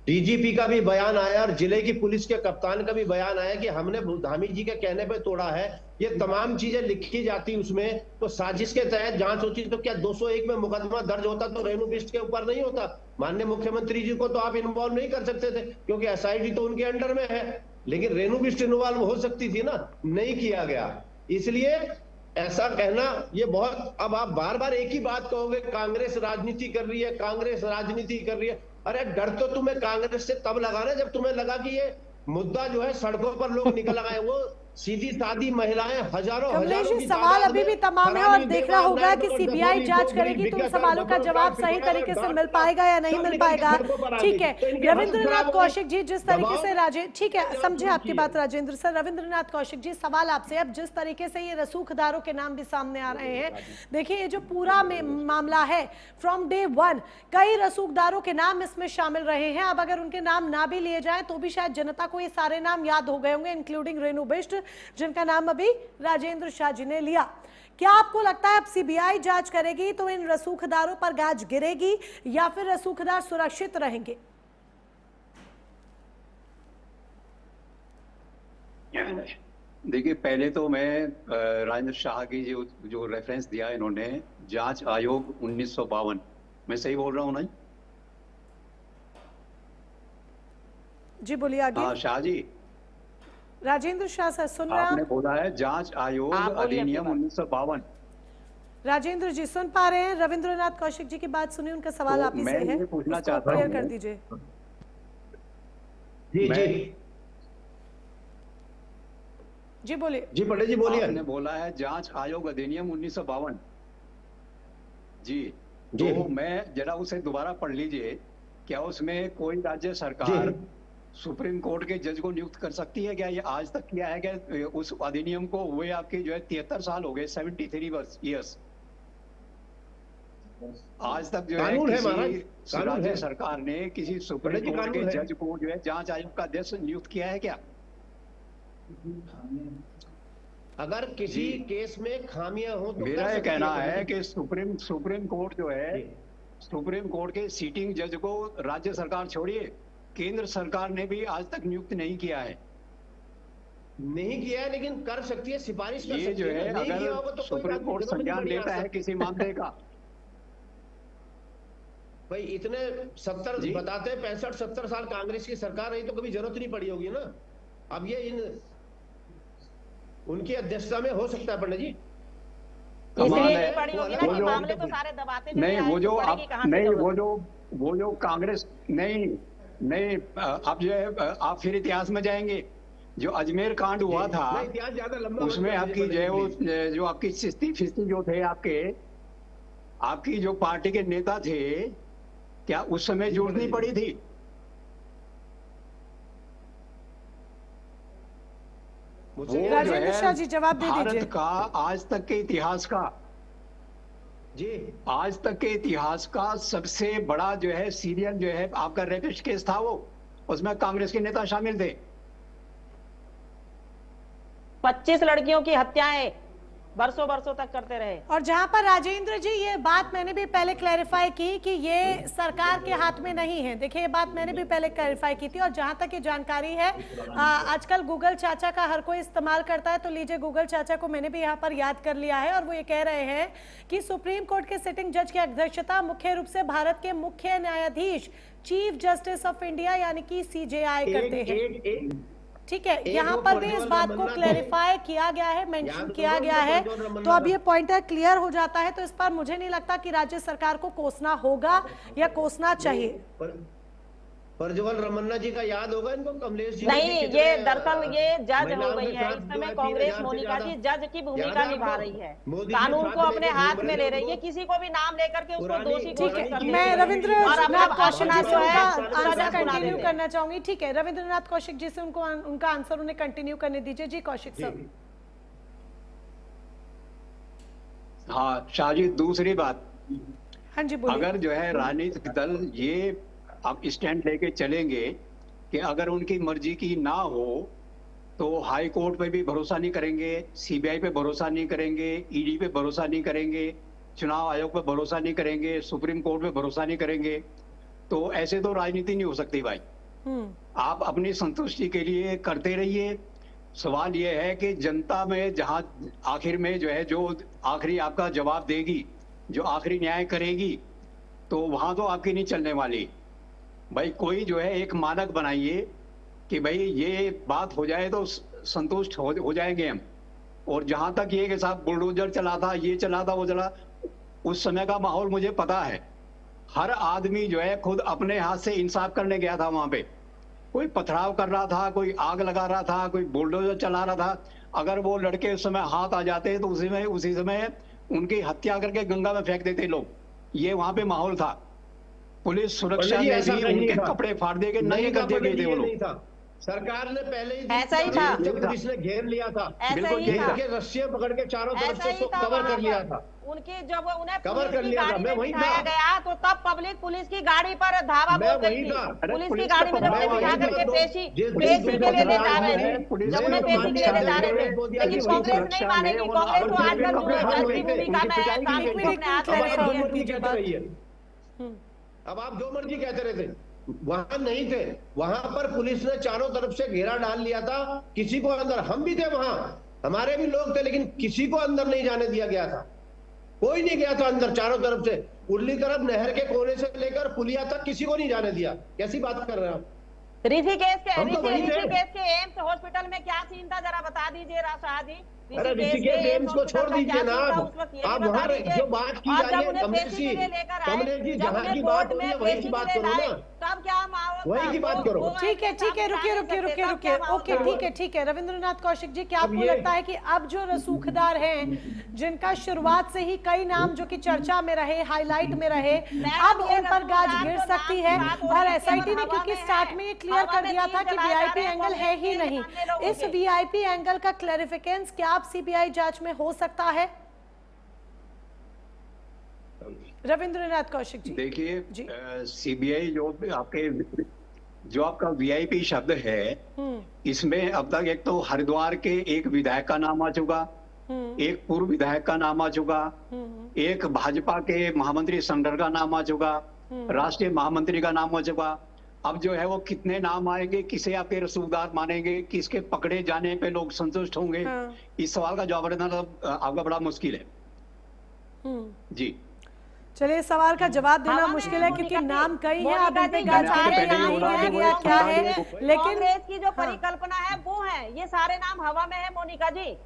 Speaker 7: डीजीपी का भी बयान आया और जिले की पुलिस के कप्तान का भी बयान आया कि हमने धामी जी के कहने पे तोड़ा है, ये तमाम चीजें लिखी जाती उसमें, तो साजिश के तहत जांच होती तो क्या 201 में मुकदमा दर्ज होता तो रेणु बिष्ट के ऊपर नहीं होता? माननीय मुख्यमंत्री जी को तो आप इन्वॉल्व नहीं कर सकते थे क्योंकि एसआईटी तो उनके अंडर में है, लेकिन रेणु बिष्ट इन्वॉल्व हो सकती थी ना, नहीं किया गया। इसलिए ऐसा कहना ये बहुत, अब आप बार बार एक ही बात कहोगे, कांग्रेस राजनीति कर रही है, कांग्रेस राजनीति कर रही है। अरे डर तो तुम्हें कांग्रेस से तब लगा ना जब तुम्हें लगा कि ये मुद्दा जो है सड़कों पर लोग निकल आए, वो सीधी सादी महिलाएं हजारों
Speaker 1: कमलेश
Speaker 7: हजारों
Speaker 1: जी,
Speaker 7: की
Speaker 1: सवाल
Speaker 7: तादाद
Speaker 1: अभी
Speaker 7: में
Speaker 1: भी तमाम है और देखना होगा कि सीबीआई जांच करेगी तो उन सवालों का जवाब सही तरीके से मिल पाएगा या नहीं मिल पाएगा। ठीक है, रविंद्रनाथ कौशिक जी, जिस तरीके से ठीक है, समझे आपकी बात राजेंद्र सर। रविंद्रनाथ कौशिक जी, सवाल आपसे, अब जिस तरीके से ये रसूखदारों के नाम भी सामने आ रहे हैं, देखिए ये जो पूरा मामला है फ्रॉम डे 1 कई रसूखदारों के नाम इसमें शामिल रहे हैं। अब अगर उनके नाम ना भी लिए जाए तो भी शायद जनता को ये सारे नाम याद हो गए होंगे, इंक्लूडिंग रेणु बिष्ट, जिनका नाम अभी राजेंद्र शाह जी ने लिया। क्या आपको लगता है अब सीबीआई जांच करेगी तो इन रसूखदारों पर गाज गिरेगी या फिर रसूखदार सुरक्षित रहेंगे?
Speaker 8: देखिए, पहले तो मैं राजेंद्र शाह की जो रेफरेंस दिया इन्होंने, जांच आयोग 1952, मैं सही बोल रहा हूँ ना?
Speaker 1: जी बोलिए आगे।
Speaker 8: हाँ शाह जी,
Speaker 1: राजेंद्र शाह सर सुन रहे हैं
Speaker 8: आपने
Speaker 1: आप?
Speaker 8: बोला है जांच आयोग अधिनियम 1952।
Speaker 1: राजेंद्र जी सुन पा रहे हैं? रविंद्रनाथ कौशिक जी की बात सुनिए, उनका सवाल आप ही से है,
Speaker 8: मैं पूछना
Speaker 1: उसको
Speaker 8: चाहता
Speaker 1: क्लियर
Speaker 8: हूं,
Speaker 1: कर दीजिए। जी बोलिए।
Speaker 7: जी पंडित जी बोलिए।
Speaker 8: आपने बोला है जांच आयोग अधिनियम 1952 जी,
Speaker 7: जी।
Speaker 8: तो मैं जरा उसे दोबारा पढ़ लीजिए। क्या उसमें कोई राज्य सरकार सुप्रीम कोर्ट के जज को नियुक्त कर सकती है क्या? ये आज तक किया है क्या? उस अधिनियम को हुए आपके जो है 73 साल हो गए, 73 ईयर्स। आज तक जो है किसी राज्य सरकार ने किसी सुप्रीम कोर्ट के जज को जो है जांच आयोग का अध्यक्ष नियुक्त किया है क्या?
Speaker 7: अगर किसी केस में खामियां हो तो
Speaker 8: मेरा ये कहना है कि सुप्रीम कोर्ट जो है, सुप्रीम कोर्ट के सीटिंग जज को राज्य सरकार छोड़िए, केंद्र सरकार ने भी आज तक नियुक्त नहीं किया है।
Speaker 7: नहीं किया है, लेकिन कर सकती है, सिफारिश कर
Speaker 8: ये
Speaker 7: सकती
Speaker 8: जो
Speaker 7: है।
Speaker 8: है अगर सुप्रीम कोर्ट संज्ञान लेता है किसी मामले का,
Speaker 7: भाई इतने 70 बताते हैं 65-70 साल कांग्रेस की सरकार रही तो कभी जरूरत नहीं पड़ी होगी ना। अब ये उनकी अध्यक्षता में हो सकता है पंडित जी।
Speaker 6: इसलिए पड़ी होगी ना कि मामले तो सारे दबाते
Speaker 8: नहीं, वो जो आप नहीं, वो जो कांग्रेस नहीं, आप जो है आप फिर इतिहास में जाएंगे। जो अजमेर कांड हुआ था उसमें आपकी जो है वो जो आपकी चिश्ती फिश्ती जो थे आपकी जो पार्टी के नेता थे, क्या उस समय जरूरत नहीं पड़ी थी?
Speaker 1: राजेंद्र शाह जी जवाब दे दीजिए।
Speaker 8: भारत का आज तक के इतिहास का आज तक के इतिहास का सबसे बड़ा जो है सीरियल जो है आपका रेपिस्ट केस था, वो उसमें कांग्रेस के नेता शामिल थे।
Speaker 6: 25 लड़कियों की हत्याएं बरसों तक करते रहे।
Speaker 1: और जहां पर राजेंद्र जी ये बात मैंने भी पहले क्लैरिफाई की कि ये सरकार के हाथ में नहीं है। देखिए ये बात मैंने भी पहले क्लैरिफाई की थी, और जहां तक ये जानकारी है आजकल गूगल चाचा का हर कोई इस्तेमाल करता है, तो लीजिए गूगल चाचा को मैंने भी यहाँ पर याद कर लिया है। और वो ये कह रहे हैं कि सुप्रीम कोर्ट के सिटिंग जज की अध्यक्षता मुख्य रूप से भारत के मुख्य न्यायाधीश चीफ जस्टिस ऑफ इंडिया यानी कि CJI करते हैं। ठीक है, यहाँ पर भी इस बात को क्लैरिफाई किया गया है, मेंशन किया गया है, तो अब ये पॉइंटर क्लियर हो जाता है। तो इस पर मुझे नहीं लगता कि राज्य सरकार को कोसना होगा या कोसना चाहिए।
Speaker 7: प्रज्वल रमन्ना जी का याद होगा इनको, कमलेश जी
Speaker 6: नहीं,
Speaker 7: कितने
Speaker 6: ये दरअसल ये जज हो
Speaker 7: महिलाओं
Speaker 6: गई
Speaker 7: के
Speaker 6: है
Speaker 7: साथ
Speaker 6: इस
Speaker 7: जो
Speaker 6: समय
Speaker 7: है
Speaker 6: कांग्रेस।
Speaker 7: 3000 से
Speaker 6: मोनिका जी
Speaker 7: ज्यादा।
Speaker 6: जज की
Speaker 7: याद
Speaker 6: भूमिका
Speaker 7: है
Speaker 6: निभा
Speaker 7: आपको?
Speaker 6: रही है,
Speaker 7: मोदी जी
Speaker 6: कानून
Speaker 7: साथ
Speaker 6: को अपने
Speaker 7: लेके
Speaker 6: हाथ
Speaker 7: घूम
Speaker 6: में
Speaker 7: रहे
Speaker 6: ले
Speaker 7: थे
Speaker 6: रही है,
Speaker 7: वो।
Speaker 6: किसी को भी नाम लेकर के उसको
Speaker 7: पुरानी-
Speaker 6: दोषी
Speaker 1: ठीक
Speaker 6: घोषित
Speaker 1: है,
Speaker 6: कर
Speaker 7: ठीक
Speaker 1: मैं
Speaker 6: देती है।
Speaker 1: रविंद्रनाथ
Speaker 6: और अपना
Speaker 1: कौशिक
Speaker 6: कौशना
Speaker 1: जी
Speaker 6: जो
Speaker 1: से
Speaker 6: है
Speaker 1: उनका
Speaker 6: सजा
Speaker 1: आंसर
Speaker 6: सुना
Speaker 1: कंटिन्यू
Speaker 6: देते हैं।
Speaker 1: करना चाहूंगी। ठीक है, रविंद्रनाथ कौशिक जी से उनका आंसर उन्हें कंटिन्यू करने दीजिए। जी कौशिक साहब।
Speaker 8: हाँ शाहजी, दूसरी बात,
Speaker 1: हाँ जी बोलिए।
Speaker 8: अगर जो है राजनीतिक दल ये अब स्टैंड लेके चलेंगे कि अगर उनकी मर्जी की ना हो तो हाई कोर्ट पे भी भरोसा नहीं करेंगे, सीबीआई पे भरोसा नहीं करेंगे, ईडी पे भरोसा नहीं करेंगे, चुनाव आयोग पे भरोसा नहीं करेंगे, सुप्रीम कोर्ट पे भरोसा नहीं करेंगे, तो ऐसे तो राजनीति नहीं हो सकती भाई। आप अपनी संतुष्टि के लिए करते रहिए। सवाल यह है कि जनता में जहां आखिर में जो है जो आखिरी आपका जवाब देगी, जो आखिरी न्याय करेगी, तो वहां तो आपकी नहीं चलने वाली। भाई कोई जो है एक मानक बनाइए कि भाई ये बात हो जाए तो संतुष्ट हो जाएंगे हम। और जहां तक ये कि साहब बुलडोजर चला था, ये चला था, वो चला, उस समय का माहौल मुझे पता है। हर आदमी जो है खुद अपने हाथ से इंसाफ करने गया था वहां पे। कोई पथराव कर रहा था, कोई आग लगा रहा था, कोई बुलडोजर चला रहा था। अगर वो लड़के उस समय हाथ आ जाते तो उसी समय उनकी हत्या करके गंगा में फेंक देते लोग। ये वहां पे माहौल था। पुलिस सुरक्षा
Speaker 7: पंडित जी,
Speaker 8: ने
Speaker 7: ऐसा
Speaker 8: भी
Speaker 7: नहीं
Speaker 8: उनके
Speaker 7: था।
Speaker 8: कपड़े फाड़ दिए, नहीं
Speaker 7: था,
Speaker 8: करते गए थे वो
Speaker 7: नहीं
Speaker 8: लोग।
Speaker 7: था। सरकार ने पहले ही
Speaker 6: ऐसा ही था।
Speaker 7: पुलिस ने घेर लिया था,
Speaker 6: ऐसा
Speaker 8: बिल्कुल
Speaker 6: ही
Speaker 8: यही
Speaker 6: था।
Speaker 8: था।
Speaker 7: के रस्सियां पकड़ के चारों तरफ
Speaker 6: ऐसा
Speaker 7: से
Speaker 6: ही था
Speaker 7: कवर
Speaker 6: वहाँ
Speaker 7: कर लिया
Speaker 6: पर।
Speaker 7: था।
Speaker 6: उनकी जब उन्हें
Speaker 7: कवर
Speaker 6: पुलिस
Speaker 7: कर
Speaker 6: की
Speaker 7: लिया था,
Speaker 6: गाड़ी
Speaker 7: मैं
Speaker 6: में
Speaker 7: वहीं
Speaker 6: बिठाया
Speaker 7: था।
Speaker 6: गया तो तब पब्लिक पुलिस की गाड़ी पर धावा
Speaker 7: मैं
Speaker 6: बोल रही
Speaker 7: वहीं
Speaker 6: थी।
Speaker 7: था।
Speaker 8: अरे
Speaker 6: पुलिस की
Speaker 8: पुलिस
Speaker 6: गाड़ी में
Speaker 8: का
Speaker 6: जब उन्हें
Speaker 8: पकड़ाव
Speaker 6: बिठा
Speaker 8: वहीं
Speaker 6: करके
Speaker 8: था।
Speaker 6: पेशी
Speaker 7: जिस
Speaker 6: पेशी के लिए ले जा रहे थे,
Speaker 8: पुलिस
Speaker 6: जब उन्हें पेशी के लिए ले जा रहे थे। लेकिन कांग्रेस नहीं मानेगी, कांग्रेस तो आजकल जज की भूमिका में है, कानून को अपने हाथ में ले
Speaker 7: अब आप जो
Speaker 6: रही है।
Speaker 7: मर्जी कहते रहिए, अब आप जो मर्जी कहते रहे थे, वहां नहीं थे। वहां पर पुलिस ने चारों तरफ से घेरा डाल लिया था, किसी को अंदर, हम भी थे वहां, हमारे भी लोग थे, लेकिन किसी को अंदर नहीं जाने दिया गया था। कोई नहीं गया था अंदर। चारों तरफ से उर्ली तरफ नहर के कोने से लेकर पुलिया तक किसी को नहीं जाने दिया। कैसी बात कर रहे हैं आप?
Speaker 6: ऋषिकेश के
Speaker 7: हम तो वहीं थे।
Speaker 6: ऋषिकेश के एम्स हॉस्पिटल में क्या सीन था जरा बता दीजिए शाह जी।
Speaker 7: अरे ऋषिकेश एम्स को छोड़ दीजिए ना आप वहां जो बात की जा रही है कमलेश जी, जहां की बात हो रही है वही की बात करो ना,
Speaker 6: तब क्या माहौल
Speaker 7: वही की बात करो।
Speaker 1: ठीक है, रुकिए। ओके, ठीक है रविंद्रनाथ कौशिक जी, क्या आपको लगता है कि अब जो रसूखदार हैं, जिनका शुरुआत से ही कई नाम जो कि चर्चा में रहे, हाईलाइट में रहे, अब उन पर गाज गिर सकती है? और एसआईटी ने क्योंकि स्टार्ट में ये क्लियर कर दिया था कि वीआईपी एंगल है ही नहीं, इस वीआईपी एंगल का क्लैरिफिकेशन क्या आप सीबीआई जांच में हो सकता है? रविंद्रनाथ कौशिक जी
Speaker 8: देखिए, सीबीआई जो आपका वीआईपी शब्द है, इसमें अब तक एक तो हरिद्वार के एक विधायक का नाम आ चुका, एक पूर्व विधायक का नाम आ चुका, एक भाजपा के महामंत्री संगठन का नाम आ चुका, राष्ट्रीय महामंत्री का नाम आ चुका। अब जो है वो कितने नाम आएंगे, किसे आपके रसूखदार मानेंगे, किसके पकड़े जाने पे लोग संतुष्ट होंगे, इस सवाल का जवाब देना आपका बड़ा मुश्किल है। जी
Speaker 1: चलिए, सवाल का जवाब देना मुश्किल है क्योंकि नाम कई हैं, अब इन पे गाज गिरेगा क्या है, लेकिन
Speaker 6: कांग्रेस की जो परिकल्पना है वो है, ये सारे नाम हवा में है मोनिका जी।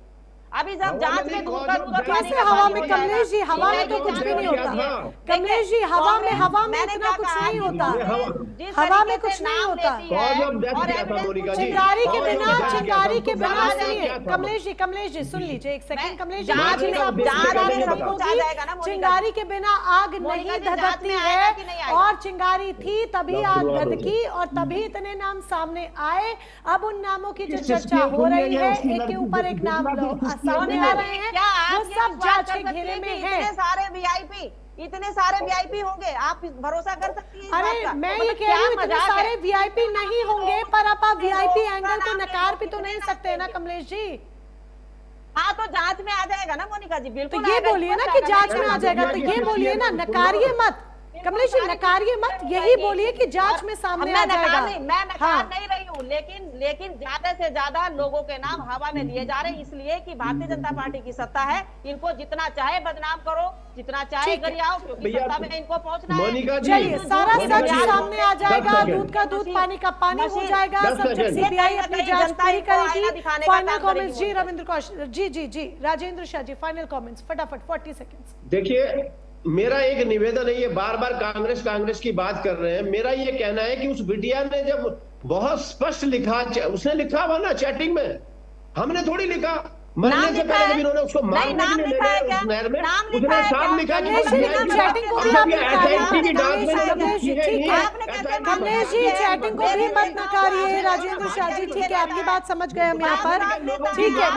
Speaker 6: अभी जब जांच में दूर
Speaker 1: कैसे हवा में? कमलेश जी, हवा में तो कुछ भी नहीं होता। कमलेश जी, हवा में इतना कुछ नहीं होता, हवा में कुछ नहीं होता। चिंगारी के बिना सुनिए कमलेश जी सुन लीजिए एक सेकंड। कमलेश जी, चिंगारी के बिना आग नहीं धधकती है, और चिंगारी थी तभी आग धधकी और तभी इतने नाम सामने आए। अब उन नामों की जो चर्चा हो रही है, एक के ऊपर एक नाम सामने आ रहे हैं, वो सब जांच के घेरे में है।
Speaker 6: इतने सारे वीआईपी होंगे, आप भरोसा कर सकती हैं?
Speaker 1: अरे मैं ये कह रही हूँ इतने सारे वीआईपी नहीं होंगे, पर आप वीआईपी एंगल को नकार भी तो नहीं सकते ना कमलेश जी।
Speaker 6: हाँ, तो जांच में आ जाएगा ना मोनिका जी, बिल्कुल।
Speaker 1: तो ये बोलिए ना कि जांच में आ जाएगा, तो ये बोलिए ना, नकारिए मत कमलेश जी, नकारिए मत, यही बोलिए कि जांच में सामने आ जाएगा।
Speaker 6: मैं नकार नहीं रही हूँ, लेकिन ज्यादा से ज्यादा लोगों के नाम हवा में लिए जा रहे हैं, इसलिए कि भारतीय जनता पार्टी की सत्ता है। इनको जितना चाहे बदनाम करो, जितना चाहे गरियाओ, क्योंकि सत्ता में इनको पहुंचना है।
Speaker 1: चलिए, सारा सच सामने आ जाएगा, दूध का दूध, पानी का पानी हो जाएगा। सब जब सीबीआई अपनी जांच पूरी करेगी। फाइनल कमेंट्स जी रविंद्र कौशिक जी, राजेंद्र शाह जी, फाइनल कमेंट्स फटाफट 40 सेकंड्स।
Speaker 7: देखिए, मेरा एक निवेदन है, ये बार बार कांग्रेस की बात कर रहे हैं। मेरा ये कहना है कि उस बिटिया ने जब बहुत स्पष्ट लिखा, उसने लिखा हुआ ना चैटिंग में, हमने थोड़ी लिखा। मरने से पहले जब इन्होंने उसको मारने के लिए ले गए उस नहर में, उसने साफ लिखा कि
Speaker 1: चैटिंग को भी आप कमलेश जी, चैटिंग को भी मत नकारिए। राजेंद्र शाह जी, ठीक है, आपकी बात समझ गए हम यहाँ पर। ठीक है।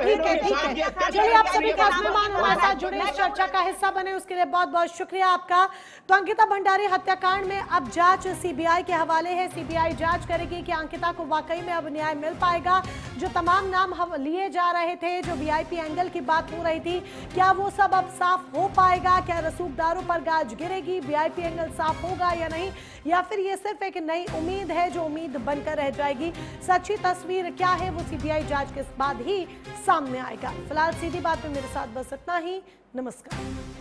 Speaker 1: चलिए, आप सभी खास मेहमान हमारे साथ जुड़े, इस चर्चा का हिस्सा बने, उसके लिए बहुत बहुत शुक्रिया आपका। तो अंकिता भंडारी हत्याकांड में अब जांच सीबीआई के हवाले है। सीबीआई जांच करेगी कि अंकिता को वाकई में अब न्याय मिल पाएगा। जो तमाम नाम लिए जा रहे थे, जो वीआईपी एंगल की बात हो रही थी, क्या वो सब अब साफ हो पाएगा? क्या रसूखदारों पर गाज गिरेगी? वीआईपी एंगल साफ होगा या नहीं, या फिर ये सिर्फ एक नई उम्मीद है जो उम्मीद बनकर रह जाएगी? सच्ची तस्वीर क्या है वो सीबीआई जांच के बाद ही सामने आएगा। फिलहाल सीधी बात में मेरे साथ बस इतना ही। नमस्कार।